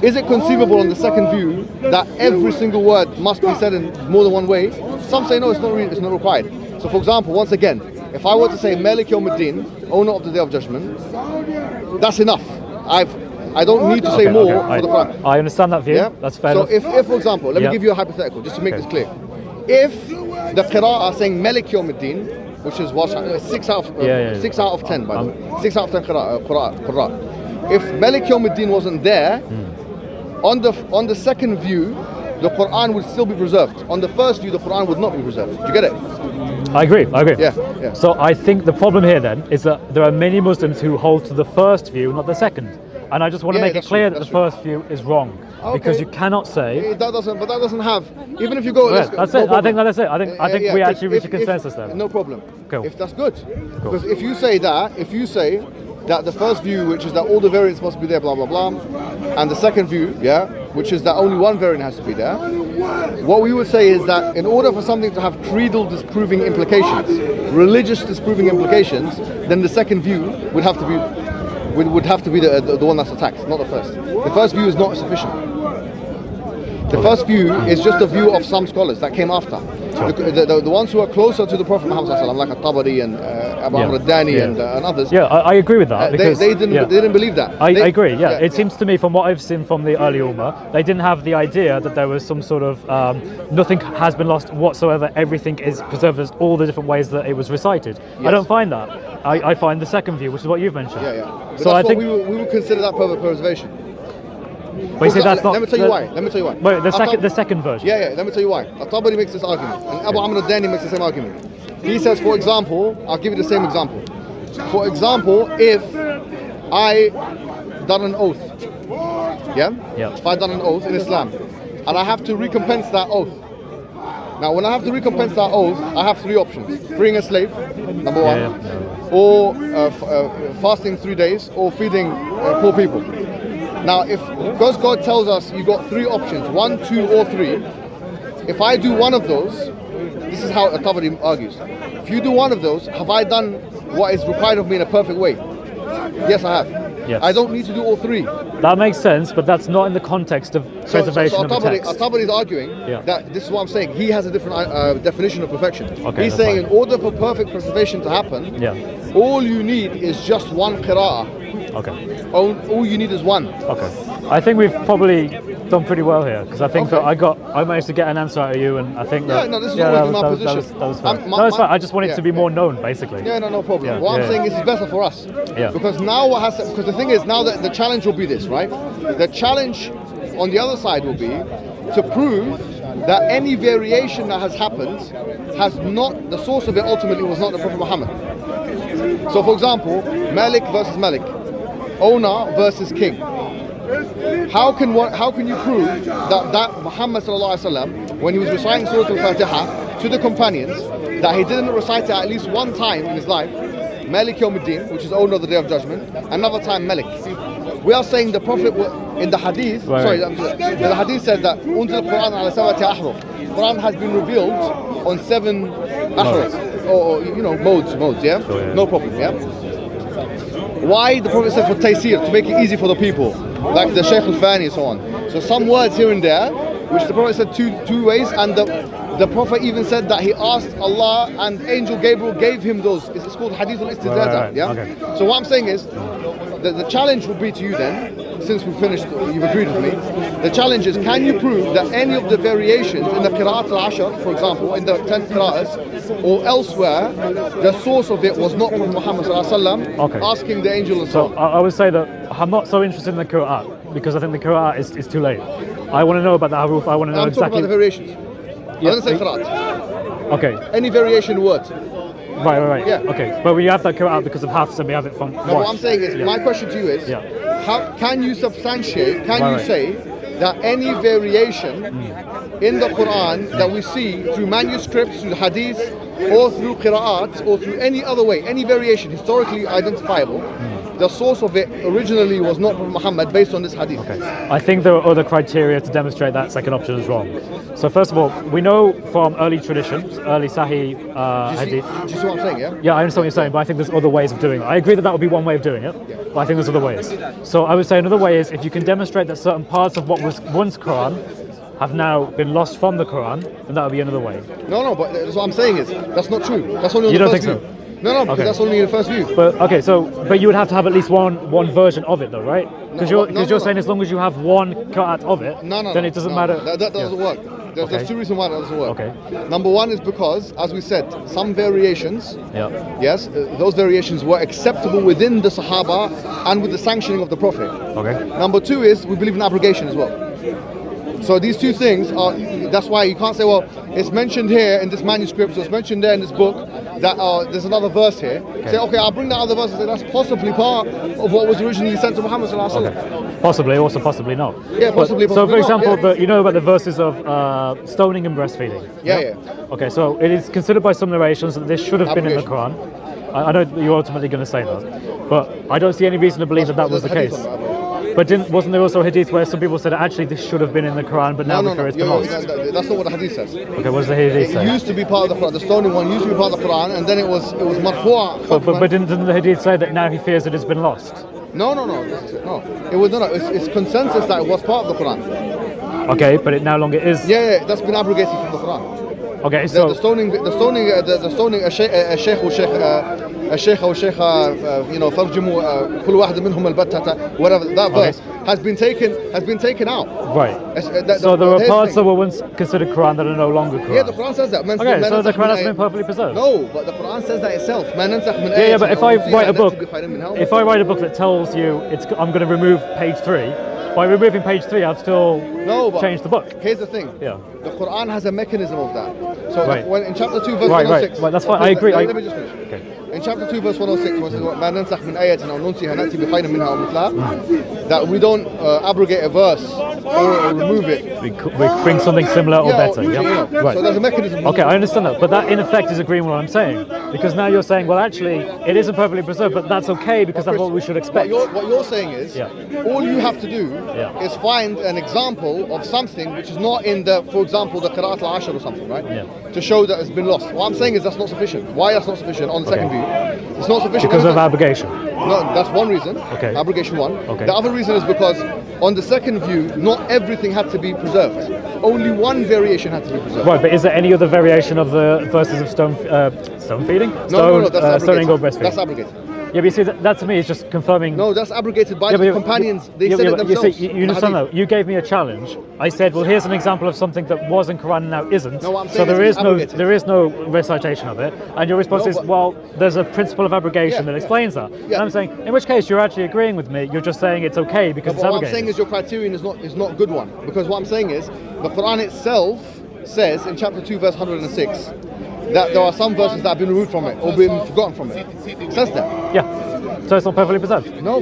Is it conceivable on the second view that every single word must be said in more than one way? Some say no, it's not required. So for example, once again, if I were to say Malik Yawmuddin, owner of the Day of Judgment, that's enough. I don't need to say more for the Quran. I understand that view. Yeah? That's fair So enough. if for example, let me give you a hypothetical just to make this clear. If the qira'ah saying Malik Yawmuddin, which is 6 out of 10 by the way, 6 out of 10 qira'ah. If Malik Yawmuddin wasn't there, on the second view, the Quran would still be preserved. On the first view, the Quran would not be preserved. Do you get it? I agree. Yeah. So I think the problem here then is that there are many Muslims who hold to the first view, not the second. And I just want to make it clear that the first view is wrong. Okay. Because you cannot say... That doesn't have... Even if you go... That's it. I think that's it. I think we actually reach a consensus there. No problem. Cool. If that's good. Because if you say that the first view, which is that all the variants must be there, blah, blah, blah, and the second view, which is that only one variant has to be there, what we would say is that in order for something to have creedal disproving implications, religious disproving implications, then the second view would have to be the one that's attacked, not the first. The first view is not sufficient. The first view is just a view of some scholars that came after. The ones who are closer to the Prophet Muhammad sallallahu alaihi wasallam, like At-Tabari and Abu Amr al-Dani and others. Yeah, I agree with that. Because, they didn't believe that. I agree, yeah. It seems to me, from what I've seen from the early Ummah, they didn't have the idea that there was some sort of, nothing has been lost whatsoever, everything is preserved as all the different ways that it was recited. Yes. I don't find that. I find the second view, which is what you've mentioned. But so I think we would consider that preservation. But you see, that's not. Let me tell you why. Wait, the second version. Yeah. Let me tell you why. At-Tabari makes this argument, and Abu Amr al-Dani makes the same argument. He says, for example, I'll give you the same example. For example, if I done an oath, if I done an oath in Islam, and I have to recompense that oath. Now, when I have to recompense that oath, I have 3 options: freeing a slave, number 1, or fasting 3 days, or feeding poor people. Now, because God tells us you got 3 options, 1, 2, or 3, if I do one of those, this is how At-Tabari argues. If you do one of those, have I done what is required of me in a perfect way? Yes, I have. Yes. I don't need to do all 3. That makes sense, but that's not in the context of preservation of the text. At-Tabari is arguing that this is what I'm saying. He has a different definition of perfection. Okay, he's saying in order for perfect preservation to happen, all you need is just one qira'ah. Okay. All you need is one. Okay. I think we've probably done pretty well here, because I think that I managed to get an answer out of you, and I think that this is always my position. That was fine. It's fine. I just wanted to be more known, basically. No problem. What I'm saying is it's better for us. Because now because the thing is, now that the challenge will be this, right? The challenge on the other side will be to prove that any variation that has happened the source of it ultimately was not the Prophet Muhammad. So for example, Malik versus Malik, owner versus king. How can you prove that Muhammad sallallahu alaihi wasallam, when he was reciting Surah Al-Fatiha to the companions, that he didn't recite it at least one time in his life, Malik Yawmuddin, which is owner of the Day of Judgment, another time Malik. We are saying the Prophet in the Hadith, the Hadith says that Unzil Quran ala sab'ati ahruf. Quran has been revealed on 7 ahruf, or modes, no problem, Why the Prophet said for taysir, to make it easy for the people, like the Shaykh al-Fani and so on. So some words here and there, which the Prophet said two ways, and the Prophet even said that he asked Allah, and Angel Gabriel gave him those. It's called Hadith al-Istizaza. Okay. So what I'm saying is, the challenge would be to you then, since we finished, you've agreed with me. The challenge is, can you prove that any of the variations in the Qira'at al-Ashar, for example, in the 10 Qira'as, or elsewhere, the source of it was not Prophet Muhammad sallallahu alaihi wasallam asking the angel and so on? I would say that I'm not so interested in the Qira'at, because I think the Qira'at is too late. I want to know about the Haruf, I want to know exactly... I'm talking about the variations. I didn't say Qira'at. Okay. Any variation word. Right. Yeah. Okay. But we have that Qira'at because of Hafs, and we have it from... No, what I'm saying is, my question to you is, how can you substantiate, you say that any variation in the Quran that we see through manuscripts, through the hadith, or through qira'at, or through any other way, any variation historically identifiable, the source of it originally was not Prophet Muhammad based on this hadith. Okay. I think there are other criteria to demonstrate that second option is wrong. So first of all, we know from early traditions, early Sahih hadith. Do you see what I'm saying, yeah? Yeah, I understand what you're saying, but I think there's other ways of doing it. I agree that that would be one way of doing it, but I think there's other ways. So I would say another way is if you can demonstrate that certain parts of what was once Quran have now been lost from the Quran, then that would be another way. No, but that's what I'm saying is that's not true. That's only on You the don't first think view. so? No, because Okay. that's only in the first view. But okay, but you would have to have at least one version of it, though, right? Because you're saying as long as you have one qira'at of it, then it doesn't matter. That doesn't work. There's two reasons why that doesn't work. Okay. Number one is because, as we said, some variations, Yeah. yes, those variations were acceptable within the Sahaba and with the sanctioning of the Prophet. Okay. Number two is we believe in abrogation as well. So these two things are, that's why you can't say, well, it's mentioned here in this manuscript, so it's mentioned there in this book, that there's another verse here. Say, okay, I'll bring that other verse and say that's possibly part of what was originally sent to Muhammad sallallahu alaihi wasallam. Okay. Possibly, also possibly not. Yeah, possibly, So, for possibly example, not, yeah. you know about the verses of stoning and breastfeeding. Yeah. Okay, so it is considered by some narrations that this should have been in the Quran. I know that you're ultimately going to say that, but I don't see any reason to believe that was the There's case. hadith on that, bro. But wasn't there also a hadith where some people said actually this should have been in the Quran, but now No, it's been lost? that's not what the hadith says. Okay, what does the hadith It say? used to be part of the Quran. The stoning one used to be part of the Quran, and then it was marfu'a. But didn't the hadith say that now he fears it has been lost? No. It was no. It's consensus that it was part of the Quran. Okay, but it no longer is. Yeah, that's been abrogated from the Quran. Okay, The so stoning a sheikh أو شيخة فرجموا كل واحد منهم البتة, whatever that verse has been taken out. right. So there are parts that were once considered Quran that are no longer Quran. Yeah, the Quran says that. Okay, so the Quran has been perfectly preserved. No, but the Quran says that itself. Yeah, but if I write a book that tells you I'm going to remove page 3, by removing page 3, I've still changed the book. Here's the thing. Yeah. The Quran has a mechanism of that. So Right. when in chapter 2 verse Right, 106. right, that's fine. I agree. Let me just finish. Okay. In chapter 2 verse 106, when it says ما ننسخ من آية أو ننسها نأتي بخير منها أو مثلها, that we don't abrogate a verse or remove it. We bring something similar or better. Yeah. Right. So there's a mechanism. Okay, I understand that, but that in effect is agreeing with what I'm saying, because now you're saying, well, actually, it isn't perfectly preserved, but that's okay because that's what we should expect. What you're saying is, all you have to do is find an example of something which is not in for example, the Qira'at al-Ashr or something, right? Yeah. To show that it's been lost. What I'm saying is that's not sufficient. Why that's not sufficient on the second view? It's not sufficient Because of abrogation. No, that's one reason. Okay. Abrogation one. Okay. The other reason is because on the second view, not everything had to be preserved. Only one variation had to be preserved. Right, but is there any other variation of the verses of stone feeding? No, that's stoning or abrogated. breastfeeding? That's abrogated. Yeah, but you see, that to me is just confirming. No, that's abrogated by the companions. They said it themselves. You see, you understand that? You gave me a challenge. I said, well, here's an example of something that was in Quran and now isn't. No, what I'm so saying there is no recitation of it. And your response is, well, there's a principle of abrogation that explains that. And I'm saying, in which case you're actually agreeing with me. You're just saying it's okay because it's what abrogated. I'm saying is your criterion is not a good one, because what I'm saying is the Quran itself says in chapter 2 verse 106 that there are some verses that have been removed from it or been forgotten from it. It says that. Yeah. So it's not perfectly preserved. No,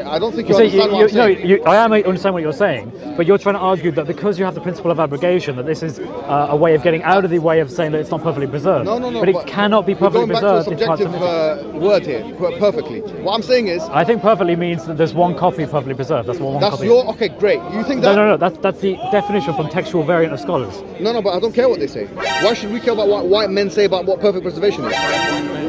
I don't think you See, understand what I'm saying. I am understand what you're saying, but you're trying to argue that because you have the principle of abrogation, that this is a way of getting out of the way of saying that it's not perfectly preserved. No. But it cannot be perfectly preserved. We're going back to a subjective word here, perfectly. What I'm saying is, I think perfectly means that there's one copy perfectly preserved. That's what one copy. Okay, great. You think that? No. That's the definition from textual variant of scholars. No, but I don't care what they say. Why should we care about what white men say about what perfect preservation is?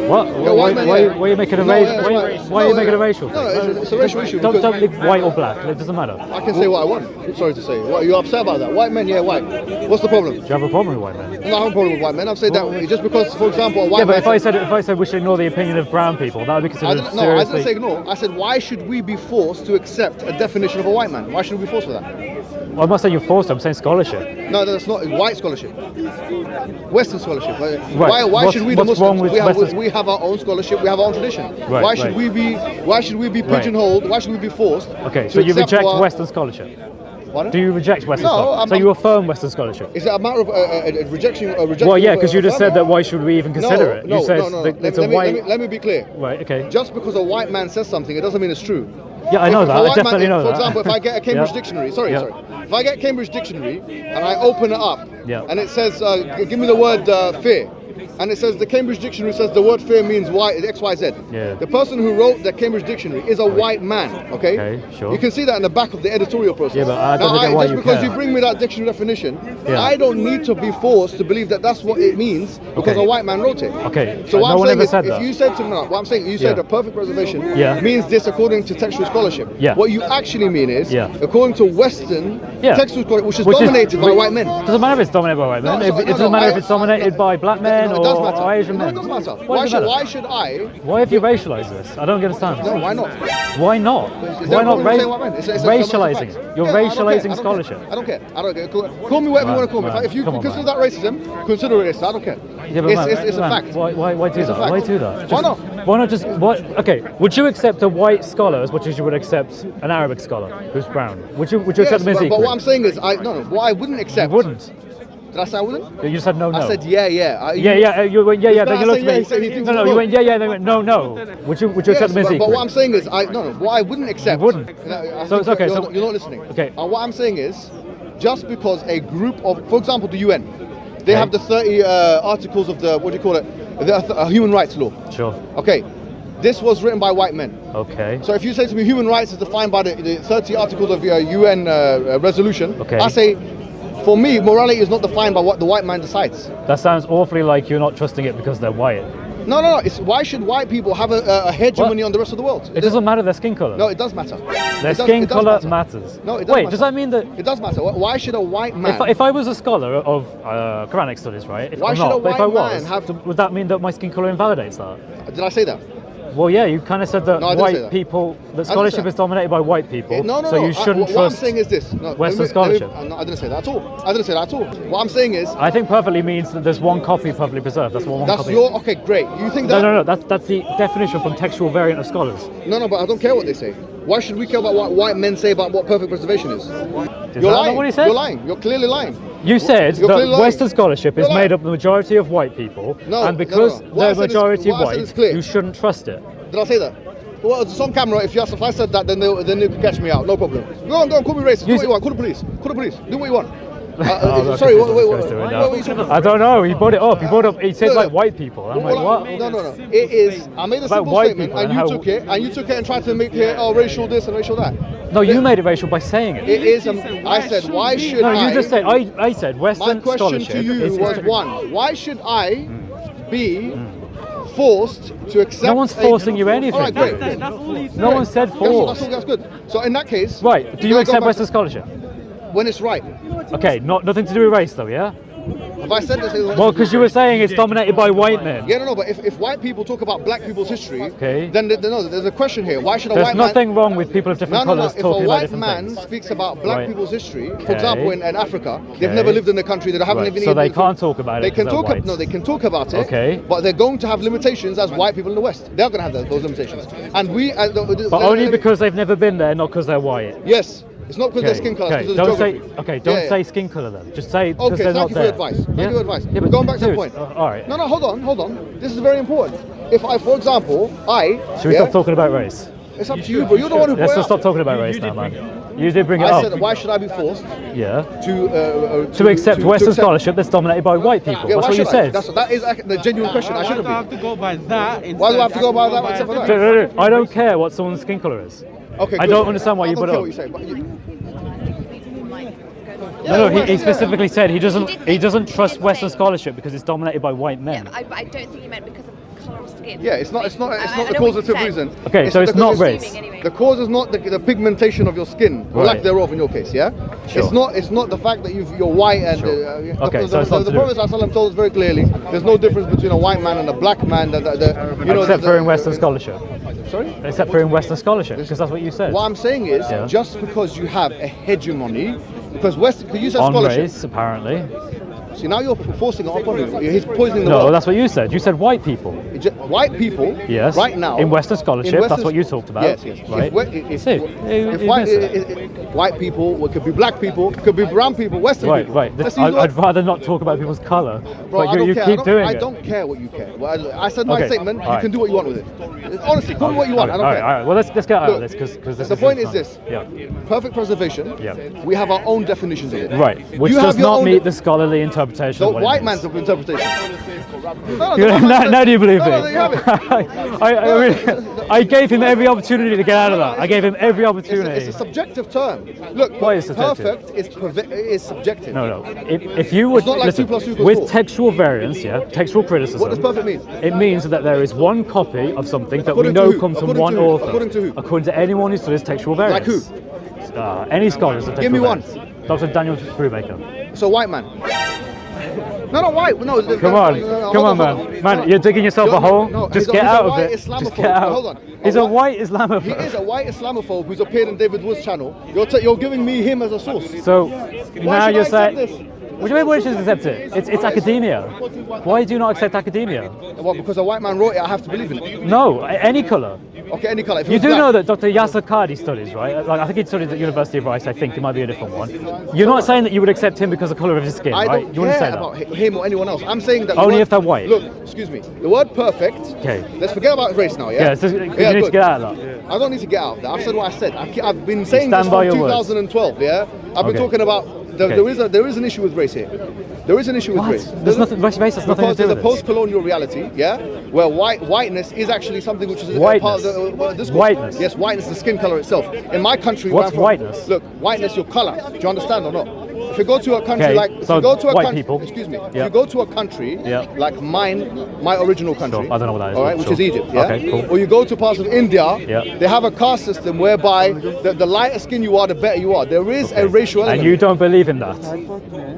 What? Why are you making a why are you making a racial thing? No, it's a racial issue. Don't leave white or black. It doesn't matter. I can say what I want. Sorry to say. What, are you upset about that? White men, yeah, white. What's the problem? Do you have a problem with white men? No, I have a problem with white men. I've said that just because, for example, a white Yeah, but man. if I said we should ignore the opinion of brown people, that would be considered seriously. No, I didn't say ignore. I said why should we be forced to accept a definition of a white man? Why should we be forced for that? Well, I'm not saying you're forced. I'm saying scholarship. No, that's not white scholarship. Western scholarship. Right. Why should we the what's wrong Muslims? with We have our own scholarship. We have our own tradition. Right, why should we be pigeonholed? Why should we be forced? Okay, so you reject Western scholarship. Pardon? Do you reject Western No, scholarship? So you affirm Western scholarship? Is it a matter of a rejection? Well, yeah, because you just said that why should we even consider it? No. You said Let me be clear. Right, okay. Just because a white man says something, it doesn't mean it's true. Yeah, I know that. I definitely know that. For example, if I get a Cambridge dictionary, if I get Cambridge dictionary and I open it up and it says, give me the word fear. and it says the Cambridge Dictionary says the word fear means X, Y, Z. Yeah. The person who wrote the Cambridge Dictionary is a white man. Okay. Okay, sure. You can see that in the back of the editorial process. Yeah, but I don't get why just you because care. you bring me that dictionary definition, Yeah. I don't need to be forced to believe that that's what it means because Okay. a white man wrote it. Okay, So what no I'm one saying ever is, said if that. you said to me, what I'm saying, you said Yeah. a perfect preservation Yeah. means this according to textual scholarship. Yeah. What you actually mean is, Yeah. according to Western Yeah. textual scholarship, which is dominated by white men. Doesn't matter if it's dominated by white men. No, It doesn't matter if it's dominated by black men No, it does or matter. Asian No, men. it does matter. Why does it matter? Why should I? Why have you racialized this? I don't understand. No, why not? Why not? Is there Why a not problem with saying white men? It's a racializing fact. it? You're Yeah, I don't care. racializing I don't scholarship. care. I don't care. I don't care. Call me whatever you want to call me. Man, If you come on, consider man. that racism, consider it racist. I don't care. Yeah, but It's a man, fact. Why do It's a that? fact. Why do that? Why not? Why not just what? Okay, would you accept a white scholar as much as you would accept an Arabic scholar who's brown? Would you Yes, accept them as but equal? what I'm saying is, what I wouldn't accept. You wouldn't. Did I say I wouldn't? You said no. I said yeah. You went yeah. Then I you looked said at yeah, me. he said he thinks No, it's you wrong. went yeah. Then you went no. Would you accept Yes, them as equal? but what I'm saying is, what I wouldn't accept. You wouldn't. I So think it's okay, You're, so- you're not listening. Okay. What I'm saying is, just because a group of, for example, the UN, they Okay. have the 30 articles of the, what do you call it, the human rights law. Sure. Okay. This was written by white men. Okay. So if you say to me human rights is defined by the 30 articles of your UN resolution, Okay. I say, for me, morality is not defined by what the white man decides. That sounds awfully like you're not trusting it because they're white. No. It's why should white people have a hegemony on the rest of the world? It doesn't matter their skin color. No, it does matter. Their It does- skin it does color matter. matters. No, it does Wait, matter. does that mean that It does matter. Why should a white man? if I was a scholar of Quranic studies, right? If Why I'm should a not, but if I white was, man have to- would that mean that my skin color invalidates that? Did I say that? Well, yeah, you kind of said that No, I didn't say white that. people, that didn't say scholarship that. is dominated by white people, No. so you shouldn't what I'm trust. saying is this. No, Western let me- scholarship. No, I didn't say that at all. I didn't say that at all. What I'm saying is, I think perfectly means that there's one copy perfectly preserved. That's one that's copy. your okay. Great. You think that? No. That's the definition from textual variant of scholars. No, but I don't care what they say. Why should we care about what white men say about what perfect preservation is? Is You're that lying. not what he said? You're lying. You're clearly lying. You said You're that clearly lying. Western scholarship is You're lying. made up of the majority of white people, No, and because no. What I they're said is- majority what I said is white, clear. you shouldn't trust it. Did I say that? Well, it's on camera. If I said that, then they could catch me out. No problem. Go on. Call me racist. Do what you want. Call the police. Call the police. Do what you want. Oh, Sorry. okay, Wait. this guy's doing What that. were you talking about? I don't know. He brought it up. He said No, like no. white people. I'm like, what? No. It is. I made a About simple white statement, people and and you how- took it, and tried to make it racial this and racial that. No, you made it racial by saying it. It is. I said, why should No, I? you just said. I said My Western question scholarship to you is was one: why should I be forced to accept? No one's forcing you anything. All right, great. No one said force. That's good. So in that case, Right? Do you go accept back Western scholarship? when it's right? Okay, nothing to do with race though, yeah? Have I said this? Well, because you were saying it's dominated by white men. Yeah, no. But if white people talk about black people's history, Okay. then there's a question here. Why should a There's white man? nothing wrong with people of different No. colours If a talking about white different man things. speaks about black Right. people's history, Okay. for example, in Africa, they've Okay. never lived in the country. They haven't Right, lived so in. they can't talk about it They can 'cause they're talk. white. No, they can talk about it. Okay. But they're going to have limitations as white people in the West. They're going to have those limitations, and we. But only because they've never been there, not because they're white. Yes. It's not because Okay, their skin colour. okay. It's because of the Don't geography. say Yeah. say skin colour then. Just say because Okay, they're thank not you for there. your advice. Thank you for your advice. Yeah, but Going back to the dude, point. all right. No, hold on. This is very important. If I, for example, Should we stop talking about race? It's up to you, but you're the one who Let's brought just it up. stop talking about race now, man. You did bring it I up. said, why should I be forced Yeah. to accept Western scholarship that's dominated by white people. Yeah, That's why what you should I? said. That is the genuine question. I shouldn't I have be. to go by that. Why do I have to go by that? Except for that? No. I don't care what someone's skin colour is. Okay, I good. don't understand why you I don't put it care up. what you say, but No, Yeah, he yeah. specifically said he He doesn't did trust say- Western scholarship because it's dominated by white men. Yeah, but I don't think you meant because of colour of skin. Yeah, it's not I the know what you causative said. reason. Okay, so it's because not race. Anyway. The cause is not the pigmentation of your skin, or Right. lack thereof in your case, yeah? Sure. It's not the fact that you're white and Sure. Okay, so it's not the to do. Prophet ﷺ told us very clearly there's no difference between a white man and a black man. Except for in Western scholarship. Sorry? Except for in Western scholarship, because that's what you said. What I'm saying is, Yeah. just because you have a hegemony, because you said On scholarship. race, apparently. See, now you're forcing it upon him. He's poisoning the No, world. that's what you said. You said white people. White people, Yes. right now, In Western scholarship, that's what you talked about. Yes. Right. If See, if you white, missed it. white people, it could be black people, it could be brown people, Western Right, people. right. Let's I'd use rather not talk about people's colour, Bro, but I don't you care. keep doing I it. don't care what you care. Well, I said my Okay, statement. all right. You can do what you want with it. Honestly, call me what you want. I don't all care. right, all right. Well, let's get out of Look, this because this the point is fun. this. Yeah. Perfect preservation. Yeah. We have our own definitions of it. Right, which You have does your not own meet the scholarly interpretation. interpretation. The of what it white means. man's interpretation. No, Now do you believe no, me? no, there you have it. I gave him every opportunity to get out of that. I gave him every opportunity. It's a subjective term. Look, Why is it subjective? perfect is subjective. No. If you would It's not like listen, 2 plus 2 equals with 4. textual variance, textual criticism. What does perfect mean? It means that there is one copy of something that we According to know who? comes from According one to who? author. According to who? According to anyone who studies textual variance. Like who? Any scholars of textual Give me one. variance. Dr. Daniel Brubaker. So white man. No, not white. No, Come on, man. You're digging yourself a hole. No, Just he's get a out of white it. Just Islamophobe. get out. Hold on. He's a white Islamophobe. He is a white Islamophobe who's appeared in David Wood's channel. You're giving me him as a source. So Why now should you're I accept saying. this? What do you mean why should you accept it? It's academia. Why do you not accept academia? Well, because a white man wrote it, I have to believe in it. No, any colour. Okay, any color. If he You was do black- know that Dr. Yasser Qadi studies, right? Like, I think he studied at University of Rice. I think it might be a different one. You're not saying that you would accept him because of the colour of his skin, I right? don't You wouldn't care say about that. him or anyone else. I'm saying that the Only word- if they're white. Look, excuse me. The word perfect. Okay. Let's forget about race now. Yeah. Yeah, so you need to good. get out of that. I don't need to get out of that. I've said what I said. I've been saying stand this by from your words. 2012. Yeah. I've been Okay. talking about. Okay. There is an issue with race here. There is an issue with What? race. There's nothing. Race has nothing to Because do there's a with this. post-colonial reality, yeah, where whiteness is actually something which is a Whiteness. part of the discourse. Whiteness. Yes, whiteness, the skin color itself. In my country, What's where I'm from- whiteness? Look, whiteness, your color. Do you understand or not? If you go to a country Okay, like, if so you go to a white country, people. excuse me, if Yeah. you go to a country Yeah. like my original country, Sure, I don't know what that is, all but right, which sure. is Egypt, yeah. Okay, cool. Or you go to parts of India, Yeah. they have a caste system whereby the lighter skin you are, the better you are. There is a racial element. And you don't believe in that.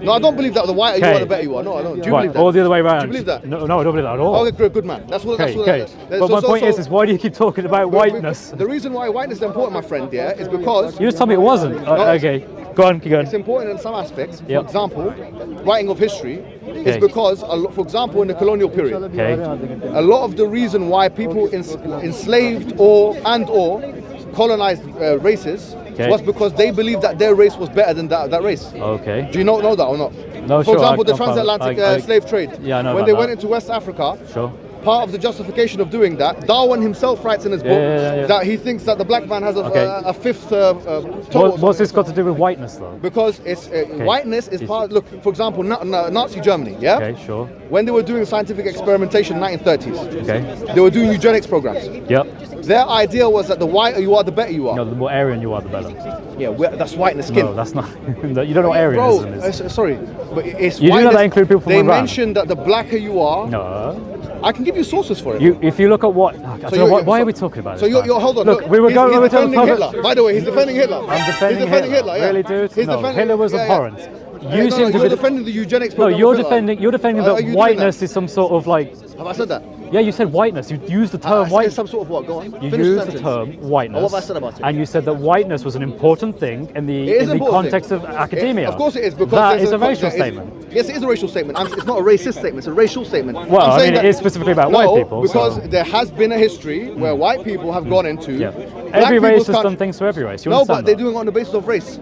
No, I don't believe that. The whiter you Okay. are, the better you are. No, I don't. Do you Right, believe that? or the other way around. Do you believe that? No, I don't believe that at all. Okay, good man. That's what. Okay, That's what okay. that is. But So- my so- point so- is why do you keep talking about whiteness? The reason why whiteness is important, my friend, yeah, is because You just told me it wasn't. Okay, go on, keep going. it's important in some aspects. For Yep. example, writing of history is Okay. because, for example, in the colonial period, Okay. a lot of the reason why people enslaved or colonized races Okay. was because they believed that their race was better than that race. Okay. Do you know that or not? No, For sure, example, the I'm fine. transatlantic I- slave trade. Yeah, I know When about they that. went into West Africa, Sure. part of the justification of doing that, Darwin himself writes in his book yeah. that he thinks that the black man has Okay. a fifth toe. or What's this something. got to do with whiteness, though? Because it's whiteness is part. Look, for example, Nazi Germany. Yeah. Okay, sure. When they were doing scientific experimentation in the 1930s, Okay. they were doing eugenics programs. Yep. Their idea was that the whiter you are, the better you are. No, the more Aryan you are, the better. Yeah, that's whiteness skin. No, that's not. You don't know what Aryanism Bro, is. sorry, but it's You do know whiteness. that include people from They Iran? mentioned that the blacker you are, No. I can give you sources for it. If you look at what, I don't know, you're- why so- are we talking about So this? you're man? hold on. Look, we were he's going. We were defending talking Hitler. By the way, he's defending Hitler. I'm defending He's defending Hitler. Hitler. Yeah. Really, dude? He's No, defending- Hitler was yeah, abhorrent. Yeah, You no, seem to you're be defending the eugenics No, program. you're of Hitler. defending. You're defending Are that you doing whiteness that? is some sort of like. Have I said that? Yeah, you said whiteness. You used the term I white. said some sort of what? Go on. You Finish used the sentence. term whiteness. What have I said about it? And you said that whiteness was an important thing in It the is in the important context thing. of academia. Of course it is, because that there's is a racial it's- statement. Yes, it is a racial statement. It's not a racist statement. It's a racial statement. Well, I'm I saying mean, it that- is specifically about no, white people, because so- there has been a history where white people have gone into Yeah. black Every race people's has done country- things to every race. You No, understand but they're that? doing it on the basis of race.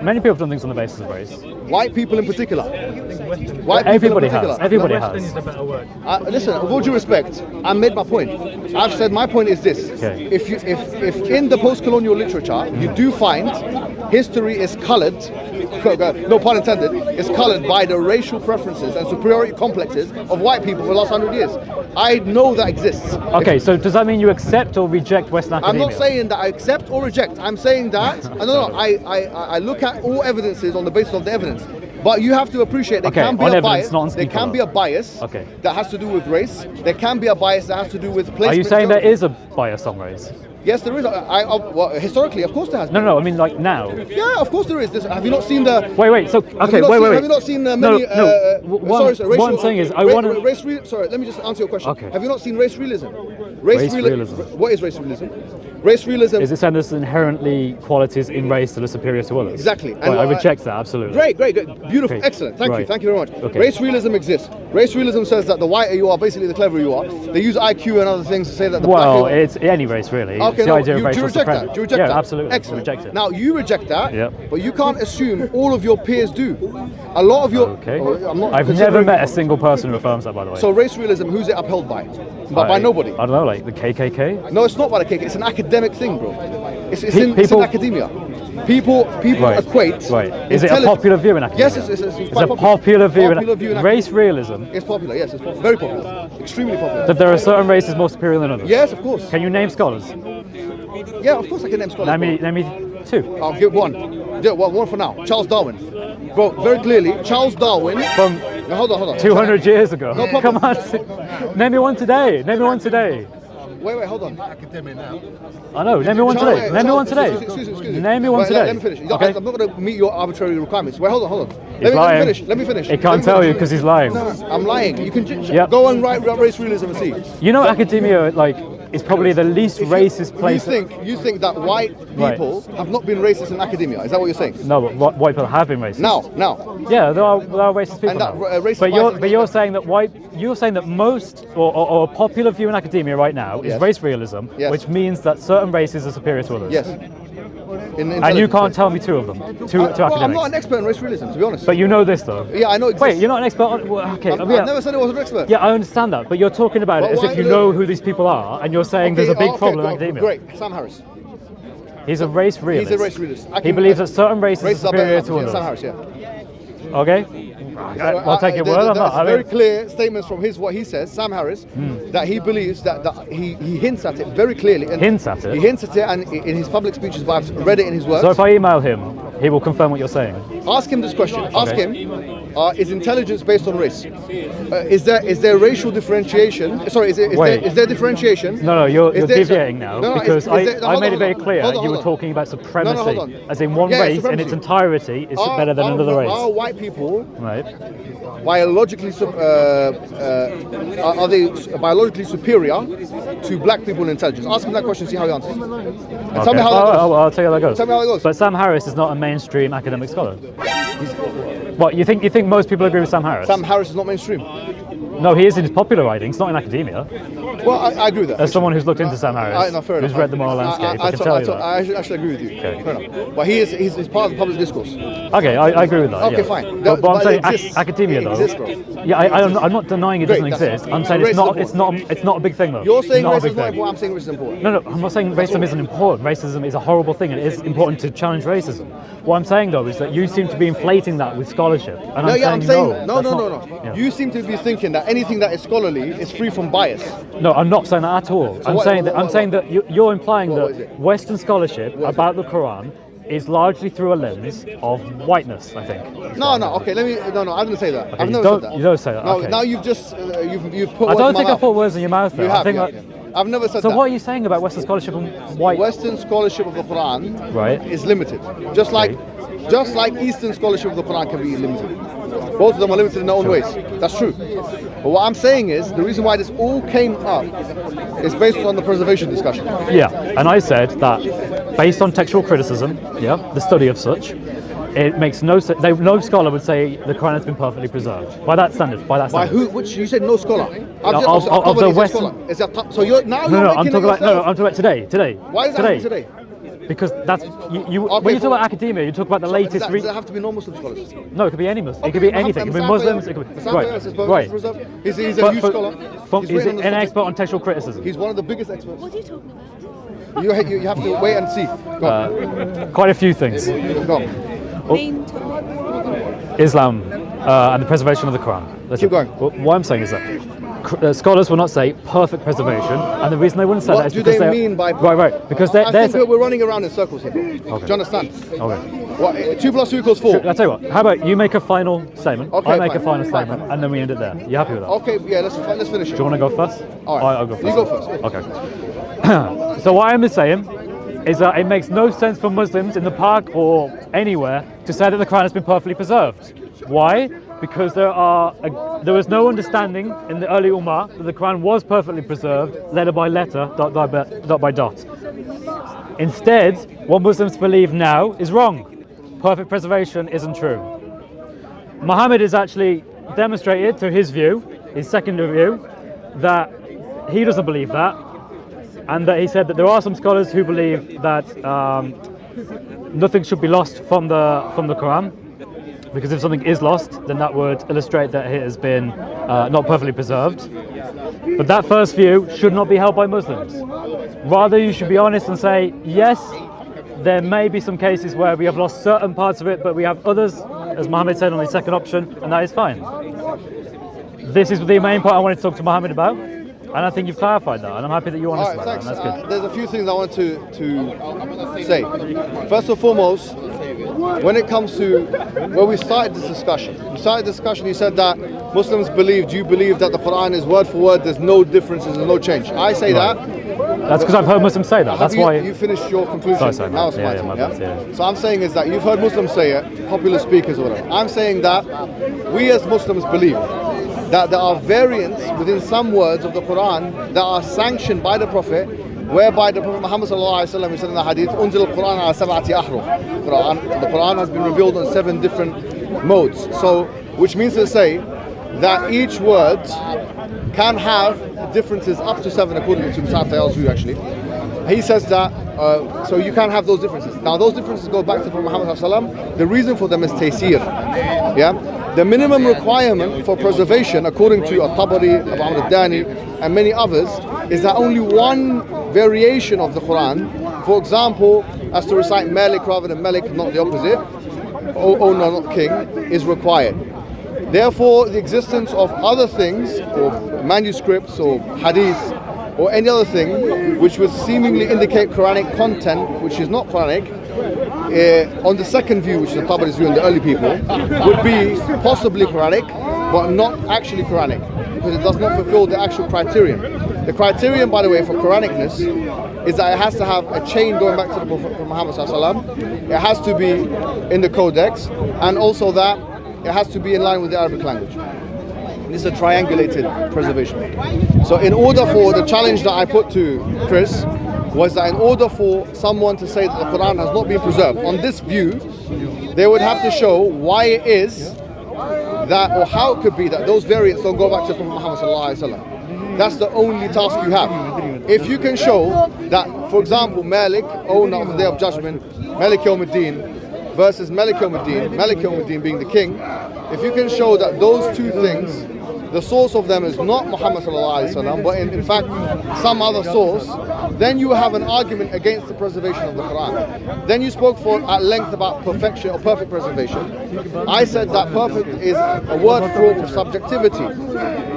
Many people have done things on the basis of race. White people in particular. White people Everybody in particular. has. Everybody has. Listen, with all due respect, I made my point. I've said my point is this: Okay. if in the post-colonial literature you do find history is coloured, no pun intended, is coloured by the racial preferences and superiority complexes of white people for the last 100 years. I know that exists. Okay, so does that mean you accept or reject Western I'm academia? not saying that I accept or reject. I'm saying that I look at all evidences on the basis of the evidence. But you have to appreciate there Okay, can be on a evidence, bias. not on There skin can colour. be a bias Okay. that has to do with race. There can be a bias that has to do with placement. Are you saying there geography. is a bias on race? Yes, there is. Well, historically, of course, there has. No, no, I mean like now. Yeah, of course there is. Have you not seen the? Wait, so, okay, wait. Have you not seen many? One thing is, I want to... Sorry, let me just answer your question. Okay. Have you not seen race realism? Race realism. What is race realism? Race realism. Is it saying there's inherently qualities in race that are superior to others? Exactly. Right, I reject that, absolutely. Great. Beautiful. Okay. Excellent. Thank you. Right. Thank you very much. Okay. Race realism exists. Race realism says that the whiter you are, basically the cleverer you are. They use IQ and other things to say that the Well, blacker you are. it's any race, really. Okay, It's the no, idea of do you racial reject supremacy. that? Do you reject yeah, that? absolutely. Excellent. I reject it. Now, you reject that, Yep. but you can't assume all of your peers do. A lot of your... Okay. I'm not I've never considering- met a single person who affirms that, by the way. So race realism, who's it upheld by? By nobody. I don't know, like the KKK? No, it's not by the KK. It's an academic thing, bro. It's in People- academia. People equate. Right. Is it a popular view in academia? Yes, it's quite a popular view in race realism. It's popular. Yes, it's very popular. Extremely popular. That there are certain races more superior than others. Yes, of course. Can you name scholars? Yeah, of course I can name scholars. Name me two. I'll give one. Yeah, one for now. Charles Darwin. Bro, very clearly, Charles Darwin. From no, hold on. 200 years ago. No problem. Come on. Name me one today. Wait, hold on. I know. Name me one today. Name me one today. Excuse me. Name me one today. Let me finish. Okay. I'm not going to meet your arbitrary requirements. Wait, hold on. He's lying. Let me finish. He can't tell you because he's lying. No, I'm lying. You can Go and write race realism and see. You know, academia is probably the least racist place. You think that white people have not been racist in academia? Is that what you're saying? No, but white people have been racist. Now. Yeah, there are racist people. And that, now. But you're saying that most or a popular view in academia right now is race realism, which means that certain races are superior to others. Yes. And you can't tell me two of them. Two academics. I'm not an expert in race realism, to be honest. But you know this though. Yeah, I know. Wait, you're not an expert on. Okay. I've never said I was an expert. Yeah, I understand that, but you're talking about it as if you know who these people are, and you're saying there's a big problem in academia. Great, Sam Harris. He's a race realist. He's a race realist. He believes that certain races are superior to others. Sam Harris, yeah. Okay. I'll take your word on that. Very clear statements from what he says, Sam Harris, that he believes that he hints at it very clearly. And hints at it? He hints at it, and in his public speeches, but I've read it in his works. So if I email him, he will confirm what you're saying. Ask him this question. Okay. Ask him, is intelligence based on race? Is there racial differentiation? Sorry, is there differentiation? No, you're deviating now, because I made it very clear you were talking about supremacy, as in one race in its entirety is better than another race. Are white people biologically are they biologically superior to black people in intelligence? Ask him that question, see how he answers. Okay. Tell me how that goes. I'll tell you how that goes. Tell me how it goes. But Sam Harris is not a mainstream academic scholar. What, you think most people agree with Sam Harris? Sam Harris is not mainstream. No, he is in his popular writings, not in academia. Well, I agree with that. As someone who's looked into Sam Harris, who's read the moral landscape, I can tell you that. I actually agree with you. Okay. Fair enough. But he's part of the public discourse. Okay, I agree with that. Okay, yeah. fine. But I'm saying academia, though. Exists, bro. Yeah, I'm not denying it doesn't exist. I'm saying it's not a big thing, though. You're saying racism is not important. I'm saying racism is important. No, I'm not saying racism isn't important. Racism is a horrible thing, and it is important to challenge racism. What I'm saying, though, is that you seem to be inflating that with scholarship. And I'm saying no. Yeah. You seem to be thinking that anything that is scholarly is free from bias. No, I'm not saying that at all. I'm saying that you're implying that Western scholarship about the Quran is largely through a lens of whiteness, I think. No, okay, I didn't say that. Okay, I've never said that. You don't say that. No, okay. now you've just you've put I words don't in my think I mouth. put words in your mouth though. You have, I think I've never said that. So what are you saying about Western scholarship and white? Western scholarship of the Quran is limited. Just like Eastern scholarship of the Quran can be limited. Both of them are limited in their own ways. That's true. But what I'm saying is, the reason why this all came up is based on the preservation discussion. Yeah, and I said that based on textual criticism, the study of such, it makes no sense. No scholar would say the Quran has been perfectly preserved by that standard. By who? Which you said no scholar. Of the Western. So you're now. I'm talking about today. Why is that today? Because that's you. When you talk about academia, you talk about the latest. Does it have to be non-Muslim scholars? No, it could be any Muslim. It could be anything. It could be Muslims. It could be right. He's a huge scholar. He's an expert on textual criticism. He's one of the biggest experts. What are you talking about? You have to wait and see. Go on. Quite a few things. Go on. Islam and the preservation of the Quran. Keep going. What I'm saying is that scholars will not say perfect preservation, and the reason they wouldn't say that is because what do they mean by right? Because I think we're running around in circles here. Okay. Do you understand? Okay. 2 + 2 = 4. I'll tell you what. How about you make a final statement? Okay, I make a final statement, and then we end it there. You happy with that? Okay. Yeah. Let's finish it. Do you want to go first? All right. I'll go first. You go first. Okay. So what I'm saying is that it makes no sense for Muslims in the park or anywhere to say that the Quran has been perfectly preserved. Why? Because there was no understanding in the early Ummah that the Quran was perfectly preserved, letter by letter, dot by dot. Instead, what Muslims believe now is wrong. Perfect preservation isn't true. Muhammad has actually demonstrated through his view, his secondary view, that he doesn't believe that, and that he said that there are some scholars who believe that nothing should be lost from the Quran. Because if something is lost, then that would illustrate that it has been not perfectly preserved. But that first view should not be held by Muslims. Rather, you should be honest and say, yes, there may be some cases where we have lost certain parts of it, but we have others, as Mohammed said, on the second option, and that is fine. This is the main part I wanted to talk to Mohammed about, and I think you've clarified that, and I'm happy that you understand that, and that's good. There's a few things I want to say. First and foremost, when it comes to where we started this discussion, you said that Muslims believe, do you believe that the Quran is word for word, there's no differences, there's no change? I say that. That's because I've heard Muslims say that. That's why you finished your conclusion. Sorry, now it's my turn. So I'm saying is that you've heard Muslims say it, popular speakers or whatever. I'm saying that we as Muslims believe that there are variants within some words of the Quran that are sanctioned by the Prophet, whereby the Prophet Muhammad ﷺ said in the hadith, "Unzil al-Quran ala sab'ati ahruf." The Quran has been revealed on 7 different modes. So, which means to say that each word can have differences up to 7 according to Mus'ab Tayyar's view actually. He says that, so you can have those differences. Now those differences go back to Prophet Muhammad ﷺ. The reason for them is taysir. Yeah? The minimum requirement for preservation, according to At-Tabari, Abu Amr al-Dani, and many others, is that only one variation of the Quran, for example, as to recite Malik rather than Malik, not the opposite, oh no, not king, is required. Therefore, the existence of other things, or manuscripts, or hadith, or any other thing, which would seemingly indicate Quranic content, which is not Quranic, on the second view, which is the Tabari's view and the early people, would be possibly Quranic, but not actually Quranic, because it does not fulfill the actual criterion. The criterion, by the way, for Quranicness is that it has to have a chain going back to the Prophet Muhammad ﷺ. It has to be in the Codex, and also that it has to be in line with the Arabic language. This is a triangulated preservation. So in order for the challenge that I put to Chris, was that in order for someone to say that the Quran has not been preserved, on this view, they would have to show why it is that, or how it could be that those variants don't go back to Prophet Muhammad ﷺ. That's the only task you have. If you can show that, for example, Malik, owner of the Day of Judgment, Malik Yawm al-Din, versus Malik Yawm al-Din being the king, if you can show that those two things, the source of them is not Muhammad ﷺ, but in fact some other source, then you have an argument against the preservation of the Quran. Then you spoke at length about perfection or perfect preservation. I said that perfect is a word fraught with subjectivity.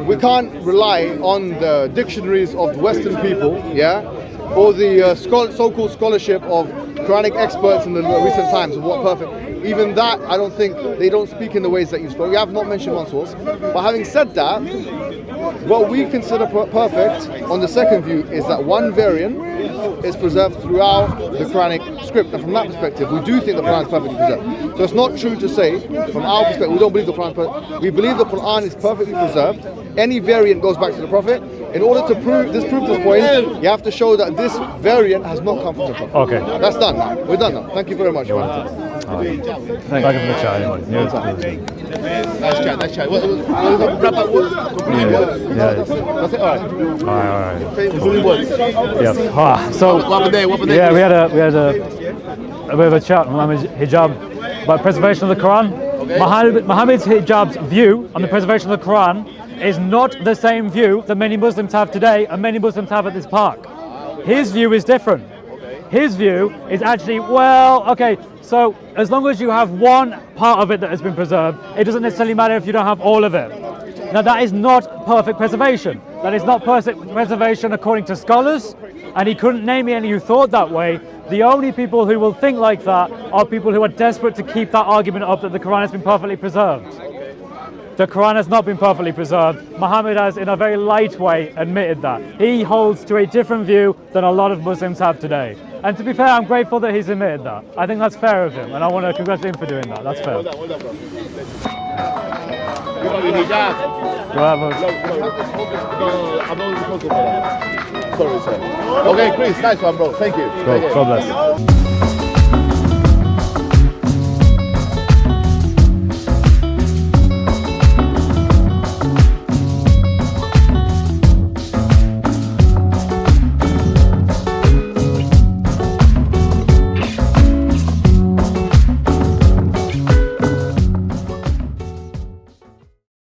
We can't rely on the dictionaries of Western people, or the so-called scholarship of Quranic experts in the recent times of what perfect. Even that, I don't think, they don't speak in the ways that you spoke. You have not mentioned one source. But having said that, what we consider perfect on the second view is that one variant is preserved throughout the Quranic script. And from that perspective, we do think the Quran is perfectly preserved. So it's not true to say, from our perspective, we don't believe the Quran is perfect. We believe the Quran is perfectly preserved. Any variant goes back to the Prophet. In order to disprove this point, you have to show that this variant has not come from the Prophet. Okay. That's done now. We're done now. Thank you very much. Thank you for the chat anyway. Nice chat. Wrap up words? That's it? Alright. So, yeah, we had a bit of a chat with Muhammad's hijab about preservation of the Quran. Muhammad's hijab's view on the preservation of the Quran is not the same view that many Muslims have today and many Muslims have at this park. His view is different. His view is actually, so as long as you have one part of it that has been preserved, it doesn't necessarily matter if you don't have all of it. Now that is not perfect preservation. That is not perfect preservation according to scholars, and he couldn't name me any who thought that way. The only people who will think like that are people who are desperate to keep that argument up that the Quran has been perfectly preserved. The Quran has not been perfectly preserved. Muhammad has, in a very light way, admitted that. He holds to a different view than a lot of Muslims have today. And to be fair, I'm grateful that he's admitted that. I think that's fair of him, and I want to congratulate him for doing that. That's fair. Sorry, sir. Okay, Chris, nice one, bro. Thank you. God bless.